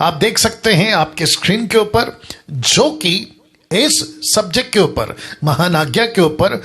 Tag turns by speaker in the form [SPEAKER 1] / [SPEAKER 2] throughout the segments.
[SPEAKER 1] आप देख सकते हैं आपके स्क्रीन के ऊपर, जो कि इस सब्जेक्ट के ऊपर, महान आज्ञा के ऊपर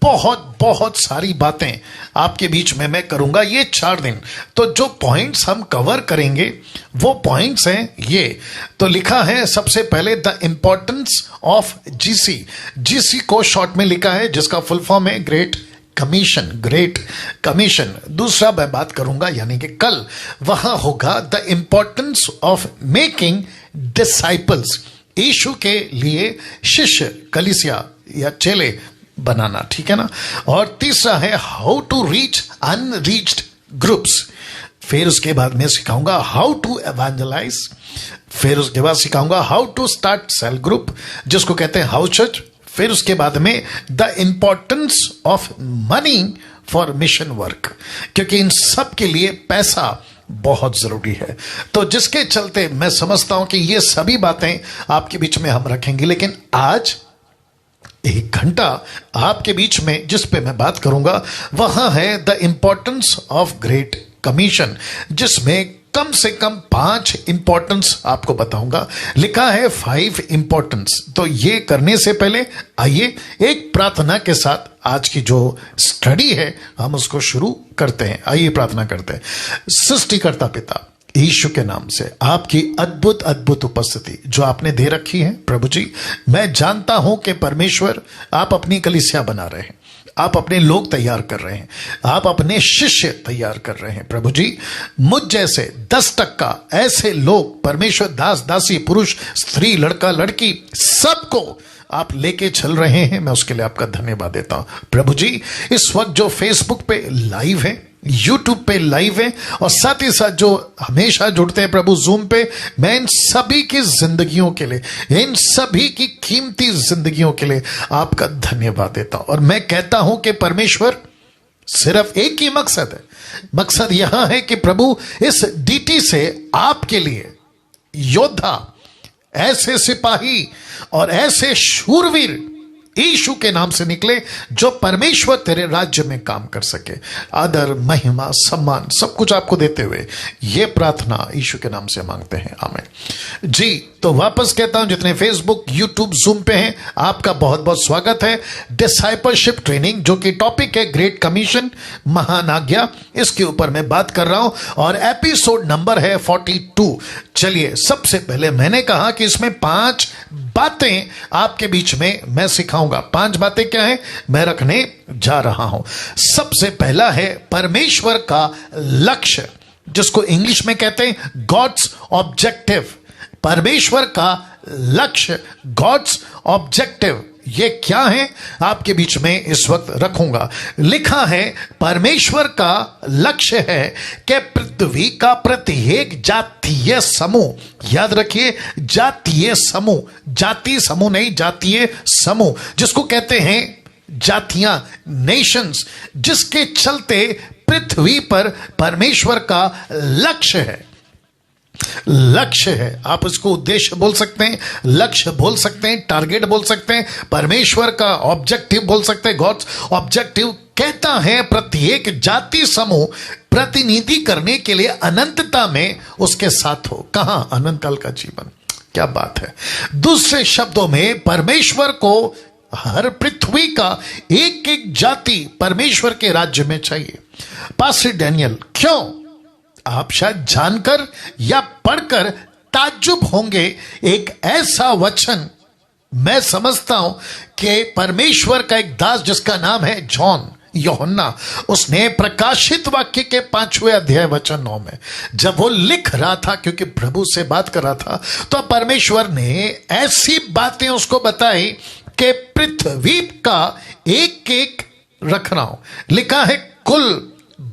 [SPEAKER 1] बहुत बहुत सारी बातें आपके बीच में मैं करूंगा ये 4 दिन। तो जो पॉइंट्स हम कवर करेंगे वो पॉइंट्स हैं ये। तो लिखा है सबसे पहले the importance of GC. GC को शॉर्ट में लिखा है जिसका फुल फॉर्म है ग्रेट कमीशन, ग्रेट कमीशन। दूसरा मैं बात करूंगा यानी कि कल वहां होगा the importance of making disciples, Yeshu के लिए शिष्य, कलीसिया या चेले बनाना, ठीक है ना। और तीसरा है how to reach unreached groups. फिर उसके बाद मैं सिखाऊंगा हाउ टू एवेंजलाइज। फिर उसके बाद सिखाऊंगा how to start cell group, जिसको कहते हैं हाउस चर्च। फिर उसके बाद में the importance of money for mission work, क्योंकि इन सब के लिए पैसा बहुत जरूरी है। तो जिसके चलते मैं समझता हूं कि ये सभी बातें आपके बीच में हम रखेंगे। लेकिन आज 1 घंटा आपके बीच में जिस पे मैं बात करूंगा वहां है the importance of great commission, जिसमें कम से कम 5 इंपॉर्टेंस आपको बताऊंगा। लिखा है 5 इंपॉर्टेंस। तो ये करने से पहले आइए एक प्रार्थना के साथ आज की जो स्टडी है हम उसको शुरू करते हैं। आइए प्रार्थना करते हैं। सृष्टिकर्ता पिता, यीशु के नाम से आपकी अद्भुत अद्भुत उपस्थिति जो आपने दे रखी है प्रभु जी, मैं जानता हूं कि परमेश्वर आप अपनी कलीसिया बना रहे हैं, आप अपने लोग तैयार कर रहे हैं, आप अपने शिष्य तैयार कर रहे हैं प्रभु जी। मुझ जैसे 10% ऐसे लोग, परमेश्वर दास दासी, पुरुष स्त्री, लड़का लड़की, सबको आप लेके चल रहे हैं। मैं उसके लिए आपका धन्यवाद देता हूं प्रभु जी। इस वक्त जो फेसबुक पे लाइव है, यूट्यूब पे लाइव है, और साथ ही साथ जो हमेशा जुड़ते हैं प्रभु जूम पे, मैं इन सभी की जिंदगियों के लिए, इन सभी की कीमती जिंदगियों के लिए आपका धन्यवाद देता हूं। और मैं कहता हूं कि परमेश्वर सिर्फ एक ही मकसद है, मकसद यहां है कि प्रभु इस डीटी से आपके लिए योद्धा, ऐसे सिपाही और ऐसे शूरवीर यीशु के नाम से निकले जो परमेश्वर तेरे राज्य में काम कर सके। आदर, महिमा, सम्मान सब कुछ आपको देते हुए ये प्रार्थना यीशु के नाम से मांगते हैं, आमीन जी। तो वापस कहता हूं, जितने फेसबुक, यूट्यूब, जूम पे हैं, आपका बहुत बहुत स्वागत है। डिसाइपलशिप ट्रेनिंग, जो कि टॉपिक है ग्रेट कमीशन, महान आज्ञा, इसके ऊपर मैं बात कर रहा हूं और एपिसोड नंबर है 42। चलिए, सबसे पहले मैंने कहा कि इसमें 5 बातें आपके बीच में मैं सिखाऊंगा। 5 बातें क्या है मैं रखने जा रहा हूं। सबसे पहला है परमेश्वर का लक्ष्य, जिसको इंग्लिश में कहते हैं गॉड्स ऑब्जेक्टिव। परमेश्वर का लक्ष्य, गॉड्स ऑब्जेक्टिव, ये क्या है आपके बीच में इस वक्त रखूंगा। लिखा है परमेश्वर का लक्ष्य है कि पृथ्वी का प्रत्येक जातीय समूह, याद रखिए जातीय समूह, जाति समूह नहीं, जातीय समूह, जिसको कहते हैं जातियां, नेशंस, जिसके चलते पृथ्वी पर परमेश्वर का लक्ष्य है। लक्ष्य है, आप इसको उद्देश्य बोल सकते हैं, लक्ष्य बोल सकते हैं, टारगेट बोल सकते हैं, परमेश्वर का ऑब्जेक्टिव बोल सकते हैं। गॉड्स ऑब्जेक्टिव कहता है प्रत्येक जाति समूह प्रतिनिधि करने के लिए अनंतता में उसके साथ हो। कहां? अनंत काल का जीवन। क्या बात है। दूसरे शब्दों में परमेश्वर को हर पृथ्वी का एक एक जाति परमेश्वर के राज्य में चाहिए। पास्टर डैनियल, क्यों? आप शायद जानकर या पढ़कर ताज्जुब होंगे। एक ऐसा वचन मैं समझता हूं कि परमेश्वर का एक दास जिसका नाम है जॉन, यूहन्ना, उसने प्रकाशित वाक्य के 5वें अध्याय वचन 9 में जब वो लिख रहा था, क्योंकि प्रभु से बात कर रहा था, तो परमेश्वर ने ऐसी बातें उसको बताई कि पृथ्वी का एक एक रख रहा हूं। लिखा है कुल,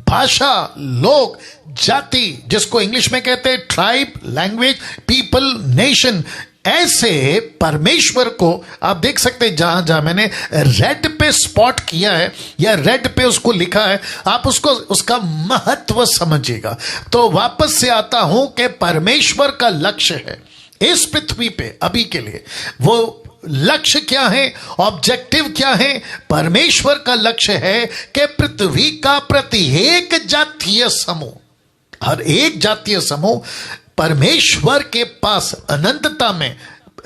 [SPEAKER 1] भाषा, लोग, जाति, जिसको इंग्लिश में कहते हैं ट्राइब, लैंग्वेज, पीपल, नेशन। ऐसे परमेश्वर को आप देख सकते हैं, जहां जहां मैंने रेड पे स्पॉट किया है या रेड पे उसको लिखा है, आप उसको उसका महत्व समझिएगा। तो वापस से आता हूं कि परमेश्वर का लक्ष्य है इस पृथ्वी पे अभी के लिए। वो लक्ष्य क्या है, ऑब्जेक्टिव क्या है? परमेश्वर का लक्ष्य है कि पृथ्वी का प्रत्येक जातीय समूह, हर एक जातीय समूह परमेश्वर के पास अनंतता में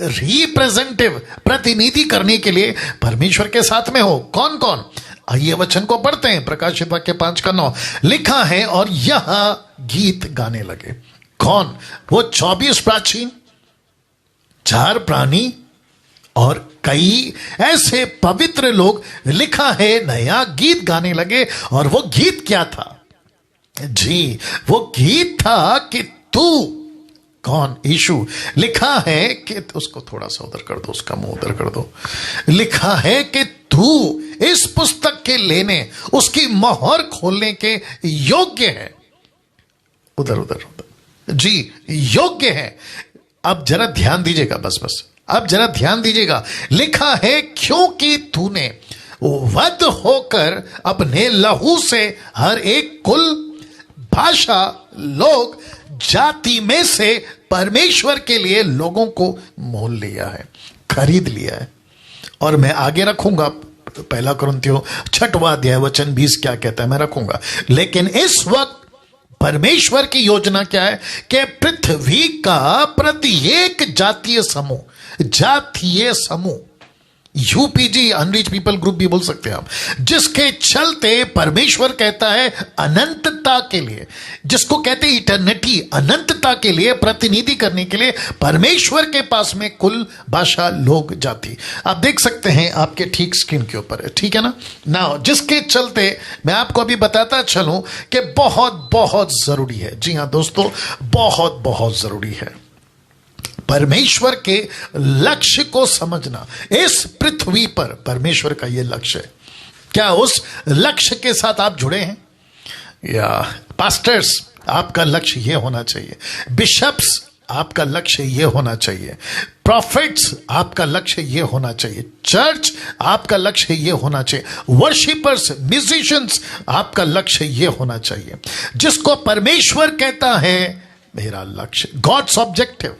[SPEAKER 1] रिप्रेजेंटेटिव प्रतिनिधि करने के लिए परमेश्वर के साथ में हो। कौन कौन? आइए वचन को पढ़ते हैं। प्रकाशित वाक्य 5:9 लिखा है, और यह गीत गाने लगे। कौन? वो 24 प्राचीन, 4 प्राणी और कई ऐसे पवित्र लोग। लिखा है नया गीत गाने लगे। और वो गीत क्या था? जी, वो गीत था कि तू कौन? यीशु। लिखा है कि, उसको थोड़ा सा उधर कर दो, उसका मुंह उधर कर दो। लिखा है कि तू इस पुस्तक के लेने, उसकी मोहर खोलने के योग्य है। उधर उधर उधर, जी, योग्य है। अब जरा ध्यान दीजिएगा, बस अब जरा ध्यान दीजिएगा। लिखा है क्योंकि तूने वध होकर अपने लहू से हर एक कुल, भाषा, लोग, जाति में से परमेश्वर के लिए लोगों को मोल लिया है, खरीद लिया है। और मैं आगे रखूंगा, 1 कुरिन्थियों 6वां अध्याय वचन 20 क्या कहता है, मैं रखूंगा। लेकिन इस वक्त परमेश्वर की योजना क्या है कि पृथ्वी का प्रत्येक जातीय समूह, यूपीजी, अनरीच पीपल ग्रुप भी बोल सकते हैं आप, जिसके चलते परमेश्वर कहता है अनंतता के लिए, जिसको कहते हैं इटर्निटी, अनंतता के लिए प्रतिनिधि करने के लिए परमेश्वर के पास में कुल, भाषा, लोग, जाति। आप देख सकते हैं आपके ठीक स्क्रीन के ऊपर, ठीक है ना। नाउ जिसके चलते मैं आपको अभी बताता चलूं कि बहुत बहुत जरूरी है, जी हां दोस्तों, बहुत बहुत जरूरी है परमेश्वर के लक्ष्य को समझना। इस पृथ्वी पर परमेश्वर का यह लक्ष्य है। क्या उस लक्ष्य के साथ आप जुड़े हैं? या पास्टर्स, आपका लक्ष्य यह होना चाहिए। बिशप्स, आपका लक्ष्य यह होना चाहिए। प्रॉफिट्स, आपका लक्ष्य यह होना चाहिए। चर्च, आपका लक्ष्य यह होना चाहिए। वर्शिपर्स, म्यूजिशियंस, आपका लक्ष्य यह होना चाहिए। जिसको परमेश्वर कहता है मेरा लक्ष्य, गॉड्स ऑब्जेक्टिव,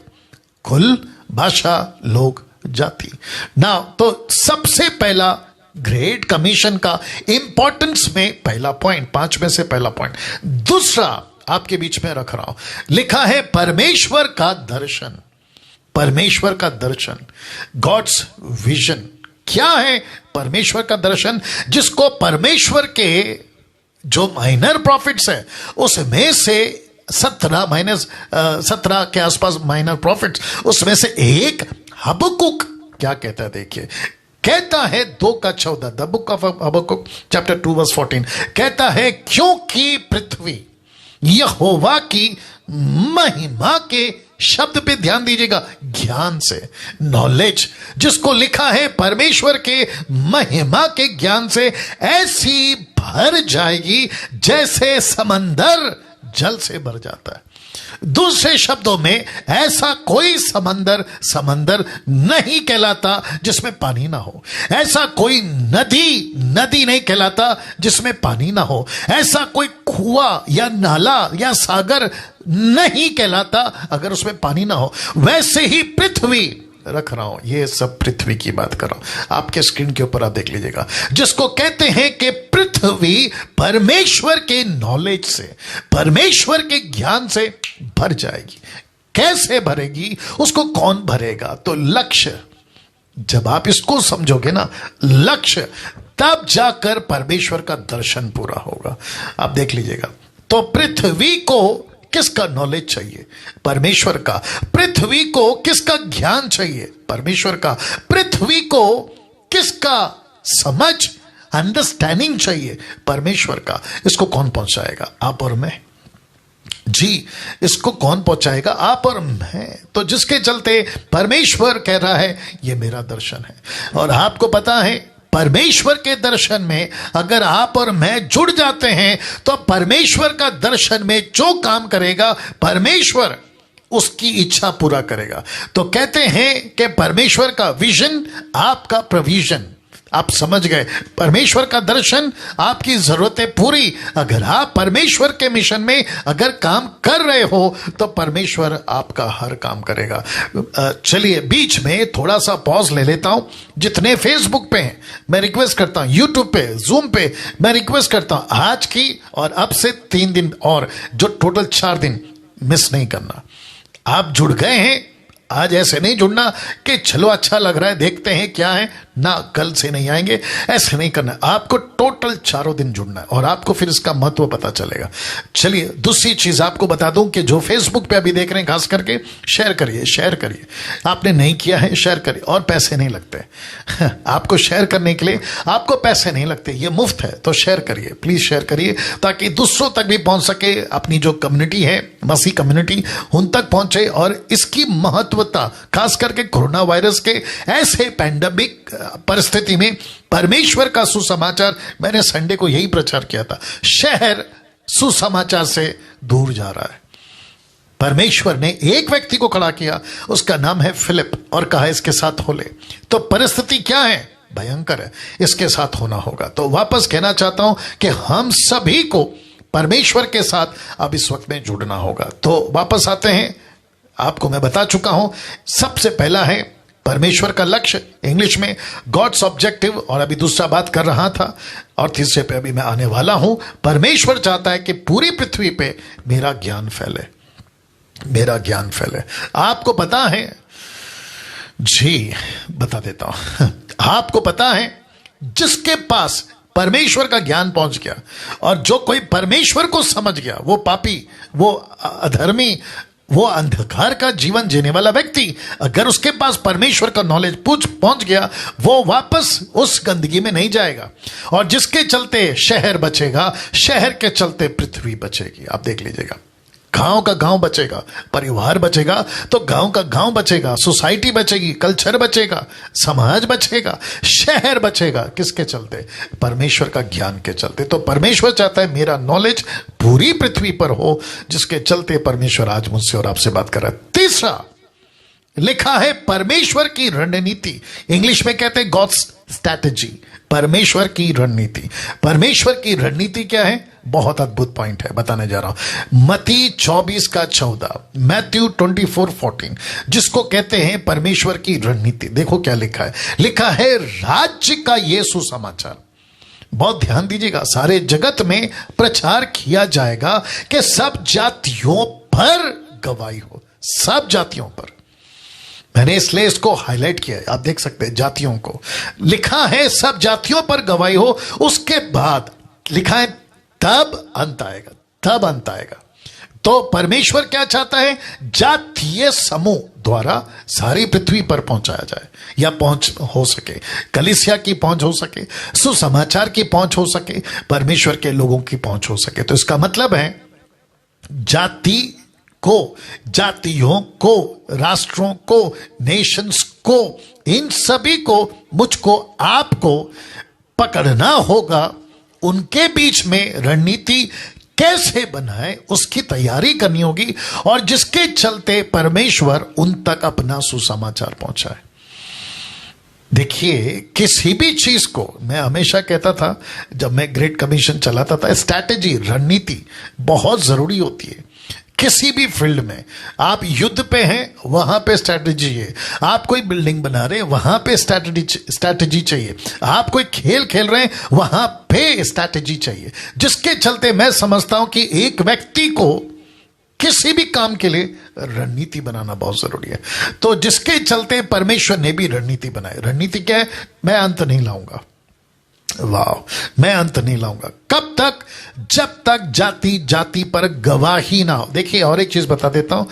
[SPEAKER 1] कुल, भाषा, लोग, जाति। नाउ तो सबसे पहला ग्रेट कमीशन का इंपॉर्टेंस में पहला पॉइंट, 5 में से पहला पॉइंट। दूसरा आपके बीच में रख रहा हूं, लिखा है परमेश्वर का दर्शन। परमेश्वर का दर्शन, गॉड्स विजन। क्या है परमेश्वर का दर्शन? जिसको परमेश्वर के जो माइनर प्रॉफिट्स है उसमें से 17 के आसपास माइनर प्रॉफिट्स, उसमें से एक हबकुक क्या कहता है, देखिए, कहता है 2:14, the book of Habakkuk chapter 2:14 कहता है, क्योंकि पृथ्वी यहोवा की महिमा के शब्द पे ध्यान दीजिएगा, ज्ञान से, नॉलेज, जिसको लिखा है परमेश्वर के महिमा के ज्ञान से ऐसी भर जाएगी जैसे समंदर जल से भर जाता है। दूसरे शब्दों में, ऐसा कोई समंदर नहीं कहलाता जिसमें पानी ना हो। ऐसा कोई नदी नहीं कहलाता जिसमें पानी ना हो। ऐसा कोई कुआं या नाला या सागर नहीं कहलाता अगर उसमें पानी ना हो। वैसे ही पृथ्वी, रख रहा हूं, ये सब पृथ्वी की बात कर रहा हूं, आपके स्क्रीन के ऊपर आप देख लीजिएगा, जिसको कहते हैं कि पृथ्वी परमेश्वर के नॉलेज से, परमेश्वर के ज्ञान से भर जाएगी। कैसे भरेगी? उसको कौन भरेगा? तो लक्ष्य, जब आप इसको समझोगे ना, लक्ष्य, तब जाकर परमेश्वर का दर्शन पूरा होगा। आप देख लीजिएगा। तो पृथ्वी को किसका नॉलेज चाहिए? परमेश्वर का। पृथ्वी को किसका ज्ञान चाहिए? परमेश्वर का। पृथ्वी को किसका समझ, अंडरस्टैंडिंग चाहिए? परमेश्वर का। इसको कौन पहुंचाएगा? आप और मैं। जी, इसको कौन पहुंचाएगा? आप और मैं। तो जिसके चलते परमेश्वर कह रहा है ये मेरा दर्शन है। और आपको पता है परमेश्वर के दर्शन में अगर आप और मैं जुड़ जाते हैं तो परमेश्वर का दर्शन में जो काम करेगा परमेश्वर उसकी इच्छा पूरा करेगा। तो कहते हैं कि परमेश्वर का विजन आपका प्रोविजन। आप समझ गए? परमेश्वर का दर्शन आपकी जरूरतें पूरी। अगर आप परमेश्वर के मिशन में अगर काम कर रहे हो तो परमेश्वर आपका हर काम करेगा। चलिए बीच में थोड़ा सा पॉज ले लेता हूं। जितने फेसबुक पे हैं मैं रिक्वेस्ट करता हूं, यूट्यूब पे, जूम पे मैं रिक्वेस्ट करता हूं, आज की और अब से 3 दिन और जो टोटल 4 दिन मिस नहीं करना। आप जुड़ गए हैं, आज ऐसे नहीं जुड़ना कि चलो अच्छा लग रहा है देखते हैं क्या है ना, कल से नहीं आएंगे, ऐसे नहीं करना। आपको टोटल 4 दिन जुड़ना है और आपको फिर इसका महत्व पता चलेगा। चलिए दूसरी चीज आपको बता दूं कि जो फेसबुक पे अभी देख रहे हैं खास करके, शेयर करिए, शेयर करिए। आपने नहीं किया है शेयर करिए, और पैसे नहीं लगते आपको शेयर करने के लिए, आपको पैसे नहीं लगते, ये मुफ्त है। तो शेयर करिए, प्लीज शेयर करिए ताकि दूसरों तक भी पहुंच सके। अपनी जो कम्युनिटी है, मसीह कम्युनिटी, उन तक पहुंचे और इसकी महत्वता खास करके कोरोना वायरस के ऐसे पैंडेमिक परिस्थिति में परमेश्वर का सुसमाचार, मैंने संडे को यही प्रचार किया था, शहर सुसमाचार से दूर जा रहा है। परमेश्वर ने एक व्यक्ति को खड़ा किया, उसका नाम है फिलिप, और कहा इसके साथ हो ले। तो परिस्थिति क्या है? भयंकर है, इसके साथ होना होगा। तो वापस कहना चाहता हूं कि हम सभी को परमेश्वर के साथ अब इस वक्त में जुड़ना होगा। तो वापस आते हैं, आपको मैं बता चुका हूं, सबसे पहला है परमेश्वर का लक्ष्य, इंग्लिश में गॉड्स ऑब्जेक्टिव, और अभी दूसरा बात कर रहा था, और तीसरे पे अभी मैं आने वाला हूं। परमेश्वर चाहता है कि पूरी पृथ्वी पे मेरा ज्ञान फैले, मेरा ज्ञान फैले। आपको पता है जी, बता देता हूं, आपको पता है जिसके पास परमेश्वर का ज्ञान पहुंच गया, और जो कोई परमेश्वर को समझ गया, वो पापी, वो अधर्मी, वो अंधकार का जीवन जीने वाला व्यक्ति, अगर उसके पास परमेश्वर का नॉलेज पहुंच गया, वो वापस उस गंदगी में नहीं जाएगा। और जिसके चलते शहर बचेगा, शहर के चलते पृथ्वी बचेगी। आप देख लीजिएगा, गांव का गांव बचेगा, परिवार बचेगा तो गांव का गांव बचेगा, सोसाइटी बचेगी, कल्चर बचेगा, समाज बचेगा, शहर बचेगा। किसके चलते? परमेश्वर का ज्ञान के चलते। तो परमेश्वर चाहता है मेरा नॉलेज पूरी पृथ्वी पर हो, जिसके चलते परमेश्वर आज मुझसे और आपसे बात कर रहा है। तीसरा लिखा है परमेश्वर की रणनीति, इंग्लिश में कहते हैं गॉड्स स्ट्रैटेजी। परमेश्वर की रणनीति, परमेश्वर की रणनीति क्या है? बहुत अद्भुत पॉइंट है, बताने जा रहा हूं। मत्ती 24:14, मैथ्यू 24:14, जिसको कहते हैं परमेश्वर की रणनीति। देखो क्या लिखा है, लिखा है राज्य का ये सुसमाचार, बहुत ध्यान दीजिएगा, सारे जगत में प्रचार किया जाएगा कि सब जातियों पर गवाही हो, सब जातियों पर। मैंने इसलिए इसको हाईलाइट किया है, आप देख सकते हैं, जातियों को लिखा है सब जातियों पर गवाही हो। उसके बाद लिखा है तब अंत आएगा, तब अंत आएगा। तो परमेश्वर क्या चाहता है? जातीय समूह द्वारा सारी पृथ्वी पर पहुंचाया जाए, या पहुंच हो सके, कलीसिया की पहुंच हो सके, सुसमाचार की पहुंच हो सके, परमेश्वर के लोगों की पहुंच हो सके। तो इसका मतलब है जाति को, जातियों को, राष्ट्रों को, नेशंस को, इन सभी को, मुझको, आपको पकड़ना होगा। उनके बीच में रणनीति कैसे बनाए, उसकी तैयारी करनी होगी, और जिसके चलते परमेश्वर उन तक अपना सुसमाचार पहुंचाए। देखिए, किसी भी चीज को, मैं हमेशा कहता था जब मैं ग्रेट कमीशन चलाता था, स्ट्रैटेजी, रणनीति बहुत जरूरी होती है। किसी भी फील्ड में, आप युद्ध पे हैं, वहां पे स्ट्रैटेजी है। आप कोई बिल्डिंग बना रहे हैं, वहां पे स्ट्रैटेजी चाहिए। आप कोई खेल खेल रहे हैं, वहां पे स्ट्रैटेजी चाहिए। जिसके चलते मैं समझता हूं कि एक व्यक्ति को किसी भी काम के लिए रणनीति बनाना बहुत जरूरी है। तो जिसके चलते परमेश्वर ने भी रणनीति बनाई। रणनीति क्या है? मैं अंत नहीं लाऊंगा, वाह, मैं अंत नहीं लाऊंगा। कब तक? जब तक जाति जाति पर गवाही ना हो। देखिए, और एक चीज बता देता हूं,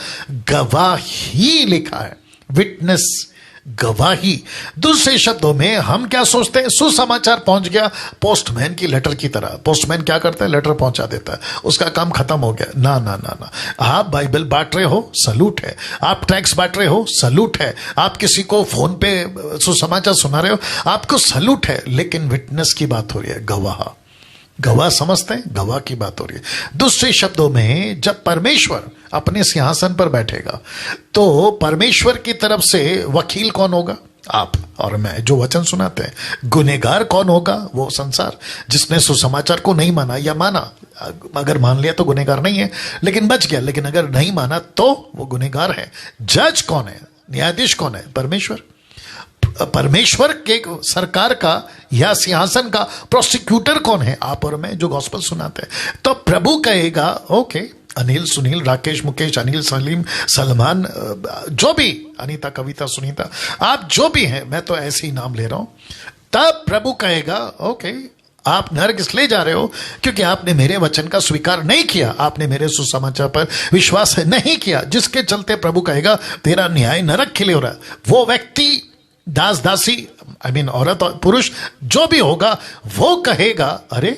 [SPEAKER 1] गवाही लिखा है, विटनेस, गवाही। दूसरे शब्दों में हम क्या सोचते हैं? सुसमाचार पहुंच गया पोस्टमैन की लेटर की तरह। पोस्टमैन क्या करता है? लेटर पहुंचा देता है, उसका काम खत्म हो गया। ना ना ना ना, आप बाइबल बांट रहे हो, सलूट है। आप टैक्स बांट रहे हो, सलूट है। आप किसी को फोन पे सुसमाचार सुना रहे हो, आपको सलूट है। लेकिन विटनेस की बात हो रही है, गवाह, गवाह समझते हैं, गवाह की बात हो रही है। दूसरे शब्दों में, जब परमेश्वर अपने सिंहासन पर बैठेगा तो परमेश्वर की तरफ से वकील कौन होगा? आप और मैं, जो वचन सुनाते हैं। गुनहगार कौन होगा? वो संसार, जिसने सुसमाचार को नहीं माना, या माना, अगर मान लिया तो गुनहगार नहीं है, लेकिन बच गया। लेकिन अगर नहीं माना तो वो गुनहगार है। जज कौन है? न्यायाधीश कौन है? परमेश्वर। परमेश्वर के सरकार का या सिंहासन का प्रोसिक्यूटर कौन है? आप और मैं, जो गॉस्पेल सुनाते हैं। तो प्रभु कहेगा, ओके, अनिल, सुनील, राकेश, मुकेश, अनिल, सलीम, सलमान, जो भी, अनीता, कविता, सुनीता, आप जो भी हैं, मैं तो ऐसे ही नाम ले रहा हूं। तब प्रभु कहेगा ओके, आप नरक इसलिए जा रहे हो क्योंकि आपने मेरे वचन का स्वीकार नहीं किया, आपने मेरे सुसमाचार पर विश्वास नहीं किया, जिसके चलते प्रभु कहेगा तेरा न्याय नरक के लिए हो रहा है। वो व्यक्ति, दास दासी, औरत और पुरुष जो भी होगा, वो कहेगा अरे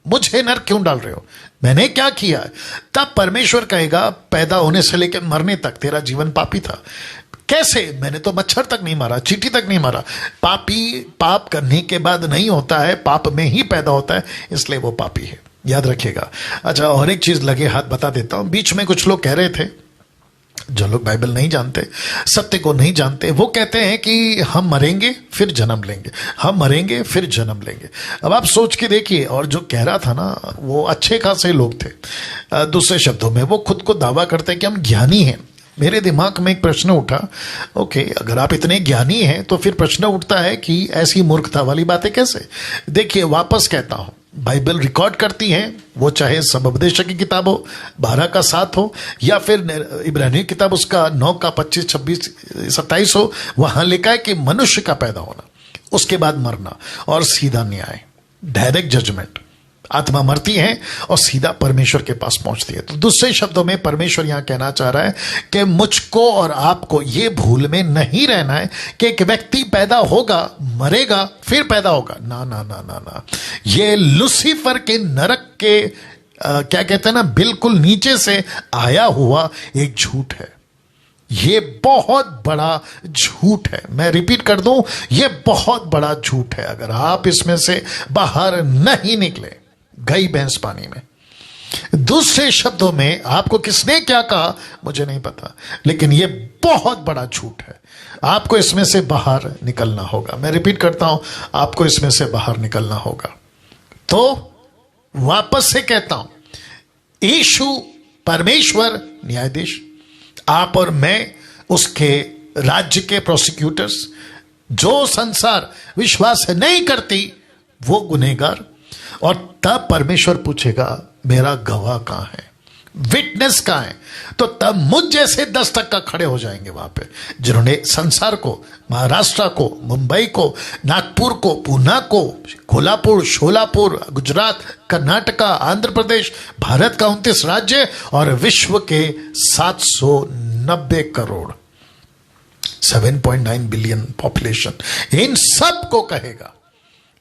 [SPEAKER 1] मुझे नरक क्यों डाल रहे हो, मैंने क्या किया है? तब परमेश्वर कहेगा पैदा होने से लेकर मरने तक तेरा जीवन पापी था। कैसे? मैंने तो मच्छर तक नहीं मारा, चींटी तक नहीं मारा। पापी पाप करने के बाद नहीं होता है, पाप में ही पैदा होता है, इसलिए वो पापी है, याद रखिएगा। अच्छा, और एक चीज लगे हाथ बता देता हूं। बीच में कुछ लोग कह रहे थे, जो लोग बाइबल नहीं जानते, सत्य को नहीं जानते, वो कहते हैं कि हम मरेंगे फिर जन्म लेंगे, हम मरेंगे फिर जन्म लेंगे। अब आप सोच के देखिए, और जो कह रहा था ना वो अच्छे खासे लोग थे। दूसरे शब्दों में वो खुद को दावा करते हैं कि हम ज्ञानी हैं। मेरे दिमाग में एक प्रश्न उठा, ओके, अगर आप इतने ज्ञानी हैं तो फिर प्रश्न उठता है कि ऐसी मूर्खता वाली बातें कैसे? देखिए, वापस कहता हूं, बाइबल रिकॉर्ड करती है, वो चाहे सबोपदेशक की किताब हो 12 का 7 हो, या फिर इब्रानी किताब उसका 9 का 25, 26, 27 हो, वहां लिखा है कि मनुष्य का पैदा होना, उसके बाद मरना और सीधा न्याय, डायरेक्ट जजमेंट। आत्मा मरती है और सीधा परमेश्वर के पास पहुंचती है। तो दूसरे शब्दों में परमेश्वर यहां कहना चाह रहा है कि मुझको और आपको ये भूल में नहीं रहना है कि एक व्यक्ति पैदा होगा, मरेगा, फिर पैदा होगा। ना ना ना ना ना, ये लूसीफर के नरक के क्या कहते हैं ना, बिल्कुल नीचे से आया हुआ एक झूठ है। ये बहुत बड़ा झूठ है। मैं रिपीट कर दूं, ये बहुत बड़ा झूठ है। अगर आप इसमें से बाहर नहीं निकले, गई भैंस पानी में। दूसरे शब्दों में, आपको किसने क्या कहा मुझे नहीं पता, लेकिन यह बहुत बड़ा झूठ है। आपको इसमें से बाहर निकलना होगा। मैं रिपीट करता हूं, आपको इसमें से बाहर निकलना होगा। तो वापस से कहता हूं, यीशु परमेश्वर न्यायाधीश, आप और मैं उसके राज्य के प्रोसिक्यूटर्स। जो संसार विश्वास नहीं करती वो गुनहगार। और तब परमेश्वर पूछेगा मेरा गवाह कहां है, विटनेस कहां है? तो तब मुझ जैसे 10 तक का खड़े हो जाएंगे वहां पे, जिन्होंने संसार को, महाराष्ट्र को, मुंबई को, नागपुर को, पूना को, कोल्हापुर, शोलापुर, गुजरात, कर्नाटका, आंध्र प्रदेश, भारत का 29 राज्य और विश्व के 790 करोड़, 7.9 बिलियन पॉपुलेशन, इन सब को कहेगा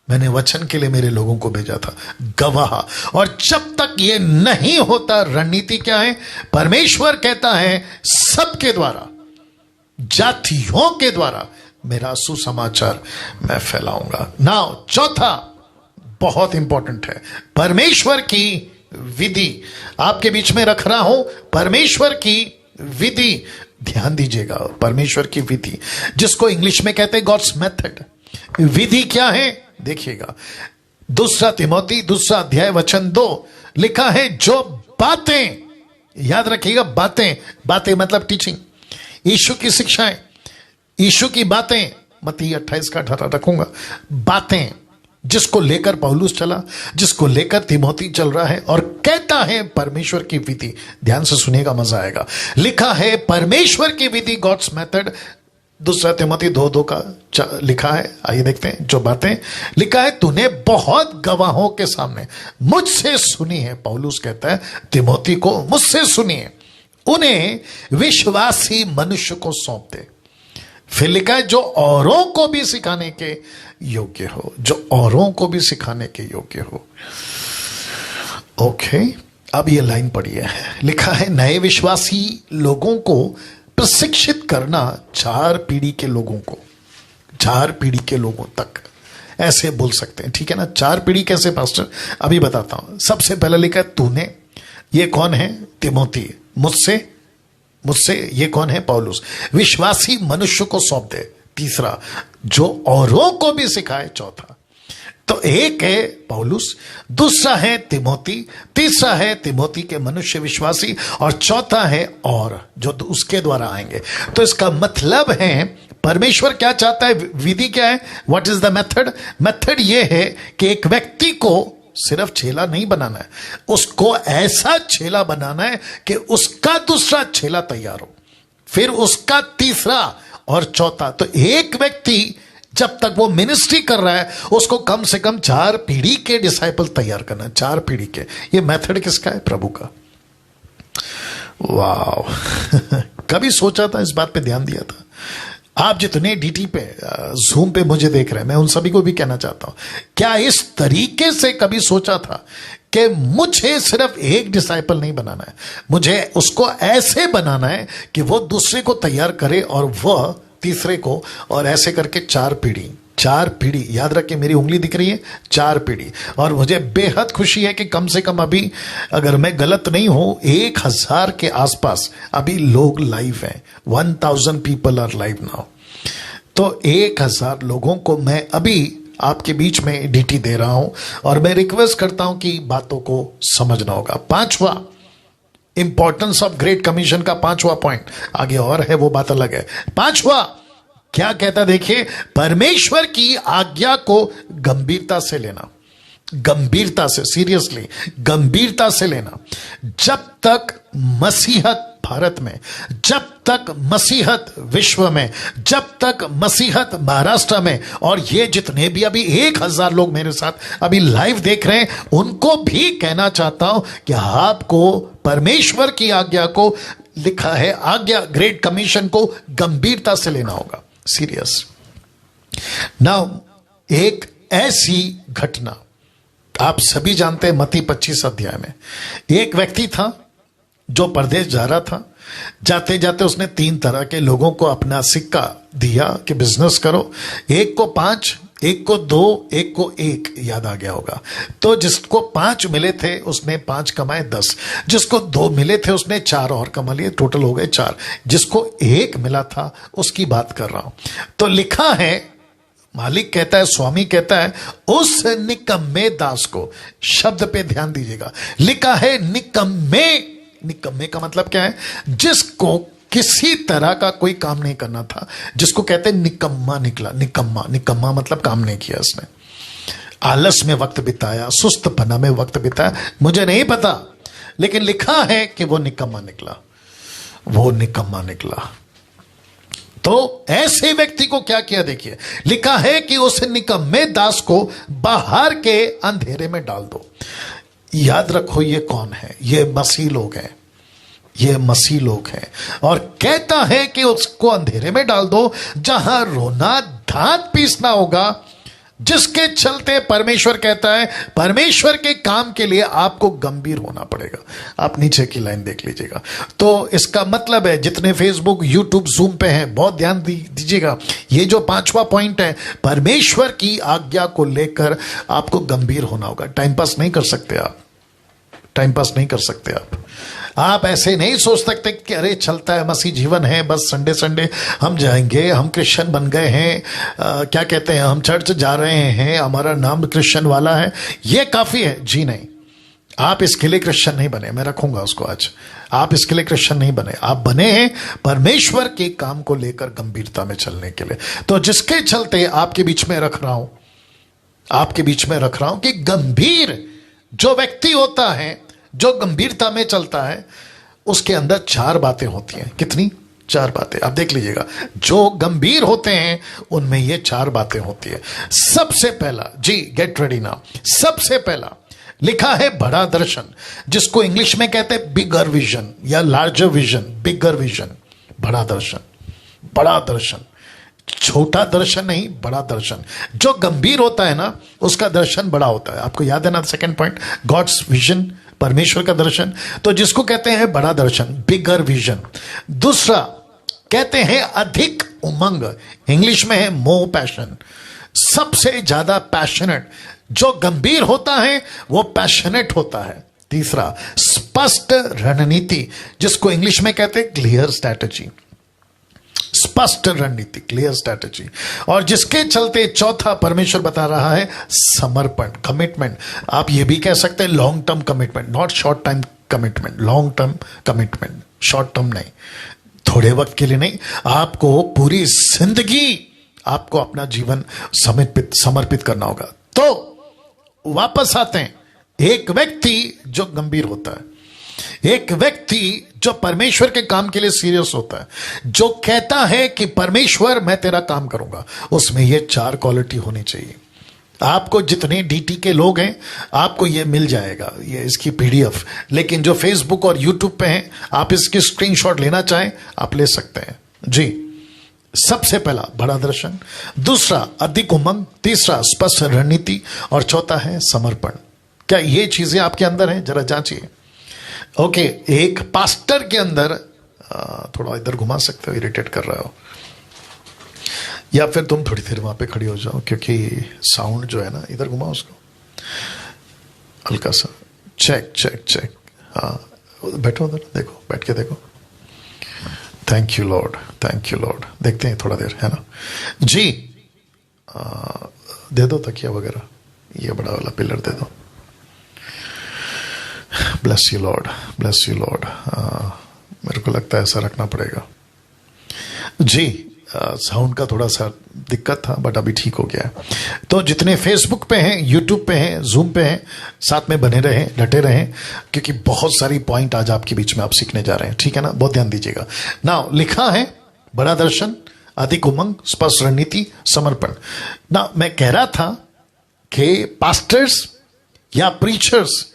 [SPEAKER 1] मैंने वचन के लिए मेरे लोगों को भेजा था, गवाह। और जब तक ये नहीं होता, रणनीति क्या है? परमेश्वर कहता है सबके द्वारा, जातियों के द्वारा मेरा सुसमाचार मैं फैलाऊंगा। नाउ चौथा बहुत इंपॉर्टेंट है, परमेश्वर की विधि। आपके बीच में रख रहा हूं परमेश्वर की विधि, ध्यान दीजिएगा, परमेश्वर की विधि, जिसको इंग्लिश में कहते हैं गॉड्स मेथड। विधि क्या है देखिएगा, 2 तिमोथी 2 अध्याय वचन 2 लिखा है, जो बातें, याद रखिएगा, बातें, बातें मतलब टीचिंग, यीशु की शिक्षाएं, यीशु की बातें, मत्ती 28 का 18 रखूंगा, बातें जिसको लेकर पौलुस चला, जिसको लेकर तिमोथी चल रहा है, और कहता है परमेश्वर की विधि। ध्यान से सुनिएगा, मजा आएगा। लिखा है परमेश्वर की विधि, गॉड्स मेथड, 2 तिमोथी 2:2 का लिखा है। आइए देखते हैं जो बातें लिखा है। तूने बहुत गवाहों के सामने मुझसे सुनी है, पौलुस कहता है तिमोथी को, मुझसे सुनी है, उन्हें विश्वासी मनुष्य को सौंप दे। फिर लिखा है जो औरों को भी सिखाने के योग्य हो, जो औरों को भी सिखाने के योग्य हो। ओके, अब ये लाइन पढ़ी है, लिखा है नए विश्वासी लोगों को प्रशिक्षित करना, 4 पीढ़ी के लोगों को, 4 पीढ़ी के लोगों तक, ऐसे बोल सकते हैं, ठीक है ना। 4 पीढ़ी कैसे पास्टर, अभी बताता हूं। सबसे पहले लिखा है तूने, ये कौन है? तिमोथी। मुझसे ये कौन है? पौलुस। विश्वासी मनुष्य को सौंप दे, तीसरा, जो औरों को भी सिखाए, चौथा। तो एक है पौलुस, दूसरा है तिमोथी, तीसरा है तिमोथी के मनुष्य विश्वासी, और चौथा है और जो उसके द्वारा आएंगे। तो इसका मतलब है परमेश्वर क्या चाहता है, विधि क्या है, what is the method? Method ये है कि एक व्यक्ति को सिर्फ चेला नहीं बनाना है, उसको ऐसा चेला बनाना है कि उसका दूसरा चेला तैयार हो, फिर उसका तीसरा और चौथा। तो एक व्यक्ति जब तक वो मिनिस्ट्री कर रहा है, उसको कम से कम 4 पीढ़ी के डिसाइपल तैयार करना है, 4 पीढ़ी के। ये मेथड किसका है? प्रभु का। वाह कभी सोचा था, इस बात पे ध्यान दिया था? आप जितने डीटी पे, जूम पे मुझे देख रहे हैं, मैं उन सभी को भी कहना चाहता हूं, क्या इस तरीके से कभी सोचा था कि मुझे सिर्फ एक डिसाइपल नहीं बनाना है, मुझे उसको ऐसे बनाना है कि वो दूसरे को तैयार करे और वह तीसरे को, और ऐसे करके 4 पीढ़ी, 4 पीढ़ी। याद रखिए, मेरी उंगली दिख रही है, 4 पीढ़ी। और मुझे बेहद खुशी है कि कम से कम अभी, अगर मैं गलत नहीं हूं, 1000 के आसपास अभी लोग लाइव हैं। 1000 पीपल आर लाइव नाउ। तो 1000 लोगों को मैं अभी आपके बीच में डीटी दे रहा हूं, और मैं रिक्वेस्ट करता हूं कि बातों को समझना होगा। 5वां, इंपॉर्टेंस ऑफ ग्रेट कमीशन का 5वां पॉइंट, आगे और है वो बात अलग है। 5वां क्या कहता, देखिए, परमेश्वर की आज्ञा को गंभीरता से लेना, गंभीरता से, सीरियसली गंभीरता से लेना। जब तक मसीहत भारत में, जब तक मसीहत विश्व में, जब तक मसीहत महाराष्ट्र में, और ये जितने भी अभी 1000 लोग मेरे साथ अभी लाइव देख रहे हैं, उनको भी कहना चाहता हूं कि आपको परमेश्वर की आज्ञा को, लिखा है आज्ञा, ग्रेट कमीशन को गंभीरता से लेना होगा, सीरियस। नाउ एक ऐसी घटना आप सभी जानते हैं, मत्ती 25 अध्याय में एक व्यक्ति था जो परदेश जा रहा था। जाते जाते उसने 3 तरह के लोगों को अपना सिक्का दिया कि बिजनेस करो। एक को 5, एक को 2, एक को 1, याद आ गया होगा। तो जिसको 5 मिले थे उसने 5 कमाए 10, जिसको 2 मिले थे उसने 4 और कमा लिए, टोटल हो गए 4। जिसको 1 मिला था उसकी बात कर रहा हूं। तो लिखा है, मालिक कहता है, स्वामी कहता है, उस निकम्मे दास को, शब्द पे ध्यान दीजिएगा, लिखा है निकम्मे। निकम्मे का मतलब क्या है? जिसको किसी तरह का कोई काम नहीं करना था, जिसको कहते हैं निकम्मा निकला। निकम्मा, निकम्मा मतलब काम नहीं किया उसने, आलस में वक्त बिताया, सुस्तपना में वक्त बिताया, मुझे नहीं पता, लेकिन लिखा है कि वो निकम्मा निकला, वो निकम्मा निकला। तो ऐसे व्यक्ति को क्या किया, देखिए, लिखा है कि उस निकम्मे दास को बाहर के अंधेरे में डाल दो। याद रखो, ये कौन है? ये मसीह लोग हैं, ये मसीह लोग हैं। और कहता है कि उसको अंधेरे में डाल दो, जहां रोना दांत पीसना होगा, जिसके चलते परमेश्वर कहता है, परमेश्वर के काम के लिए आपको गंभीर होना पड़ेगा। आप नीचे की लाइन देख लीजिएगा। तो इसका मतलब है, जितने फेसबुक, यूट्यूब, जूम पे हैं, बहुत ध्यान दीजिएगा। ये जो 5वां पॉइंट है, परमेश्वर की आज्ञा को लेकर आपको गंभीर होना होगा। टाइम पास नहीं कर सकते आप, टाइम पास नहीं कर सकते आप ऐसे नहीं सोच सकते कि अरे चलता है, मसीह जीवन है, बस संडे संडे हम जाएंगे, हम क्रिश्चियन बन गए हैं, क्या कहते हैं, हम चर्च जा रहे हैं, हमारा नाम क्रिश्चियन वाला है, ये काफी है। जी नहीं, आप इसके लिए क्रिश्चियन नहीं बने, मैं रखूंगा उसको आज। आप इसके लिए क्रिश्चियन नहीं बने, आप बने हैं परमेश्वर के काम को लेकर गंभीरता में चलने के लिए। तो जिसके चलते आपके बीच में रख रहा हूं, आपके बीच में रख रहा हूं कि गंभीर जो व्यक्ति होता है, जो गंभीरता में चलता है, उसके अंदर 4 बातें होती हैं। कितनी? 4 बातें। आप देख लीजिएगा, जो गंभीर होते हैं उनमें ये 4 बातें होती है। सबसे पहला, जी गेट रेडी नाउ, सबसे पहला लिखा है बड़ा दर्शन, जिसको इंग्लिश में कहते हैं बिगर विजन या लार्जर विजन। बिगर विजन, बड़ा दर्शन, बड़ा दर्शन, छोटा दर्शन नहीं, बड़ा दर्शन। जो गंभीर होता है ना, उसका दर्शन बड़ा होता है। आपको याद है ना, सेकंड पॉइंट, गॉड्स विजन, परमेश्वर का दर्शन। तो जिसको कहते हैं बड़ा दर्शन, बिगर विजन। दूसरा कहते हैं अधिक उमंग, इंग्लिश में है मोर पैशन, सबसे ज्यादा पैशनेट। जो गंभीर होता है वो पैशनेट होता है। तीसरा स्पष्ट रणनीति, जिसको इंग्लिश में कहते हैं क्लियर स्ट्रैटेजी, स्पष्ट रणनीति, क्लियर स्ट्रैटेजी। और जिसके चलते चौथा परमेश्वर बता रहा है समर्पण, कमिटमेंट। आप ये भी कह सकते हैं long term commitment, not short time commitment, long term commitment, short term नहीं, थोड़े वक्त के लिए नहीं, आपको पूरी जिंदगी आपको अपना जीवन समर्पित करना होगा। तो वापस आते हैं एक व्यक्ति जो गंभीर होता है, एक व्यक्ति जो परमेश्वर के काम के लिए सीरियस होता है, जो कहता है कि परमेश्वर मैं तेरा काम करूंगा, उसमें ये 4 क्वालिटी होनी चाहिए। आपको जितने डीटी के लोग हैं आपको ये मिल जाएगा, ये इसकी पीडीएफ। लेकिन जो फेसबुक और यूट्यूब पे हैं, आप इसकी स्क्रीनशॉट लेना चाहें आप ले सकते हैं जी। सबसे पहला बड़ा दर्शन, दूसरा अधिक उमंग, तीसरा स्पष्ट रणनीति और चौथा है समर्पण। क्या ये चीजें आपके अंदर हैं? जरा जांचिए। ओके, एक पास्टर के अंदर थोड़ा इधर घुमा सकते हो, इरिटेट कर रहे हो, या फिर तुम थोड़ी देर वहां पे खड़ी हो जाओ, क्योंकि साउंड जो है ना, इधर घुमाओ उसको हल्का सा। चेक चेक चेक, हाँ बैठो उधर, देखो बैठ के देखो। Thank you Lord, thank you Lord. देखते हैं थोड़ा देर, है ना जी। दे दो तकिया वगैरह, ये बड़ा वाला पिलर दे दो। Bless you Lord, bless you Lord. मेरे को लगता है ऐसा रखना पड़ेगा जी। साउंड का थोड़ा सा दिक्कत था, बट अभी ठीक हो गया है। तो जितने फेसबुक पे हैं, यूट्यूब पे हैं, जूम पे हैं, साथ में बने रहें, डटे रहें, क्योंकि बहुत सारी पॉइंट आज आपके बीच में आप सीखने जा रहे हैं, ठीक है ना। बहुत ध्यान दीजिएगा। ना लिखा है बड़ा दर्शन, अधिक उमंग, स्पष्ट रणनीति, समर्पण। ना मैं कह रहा था कि पास्टर्स या प्रीचर्स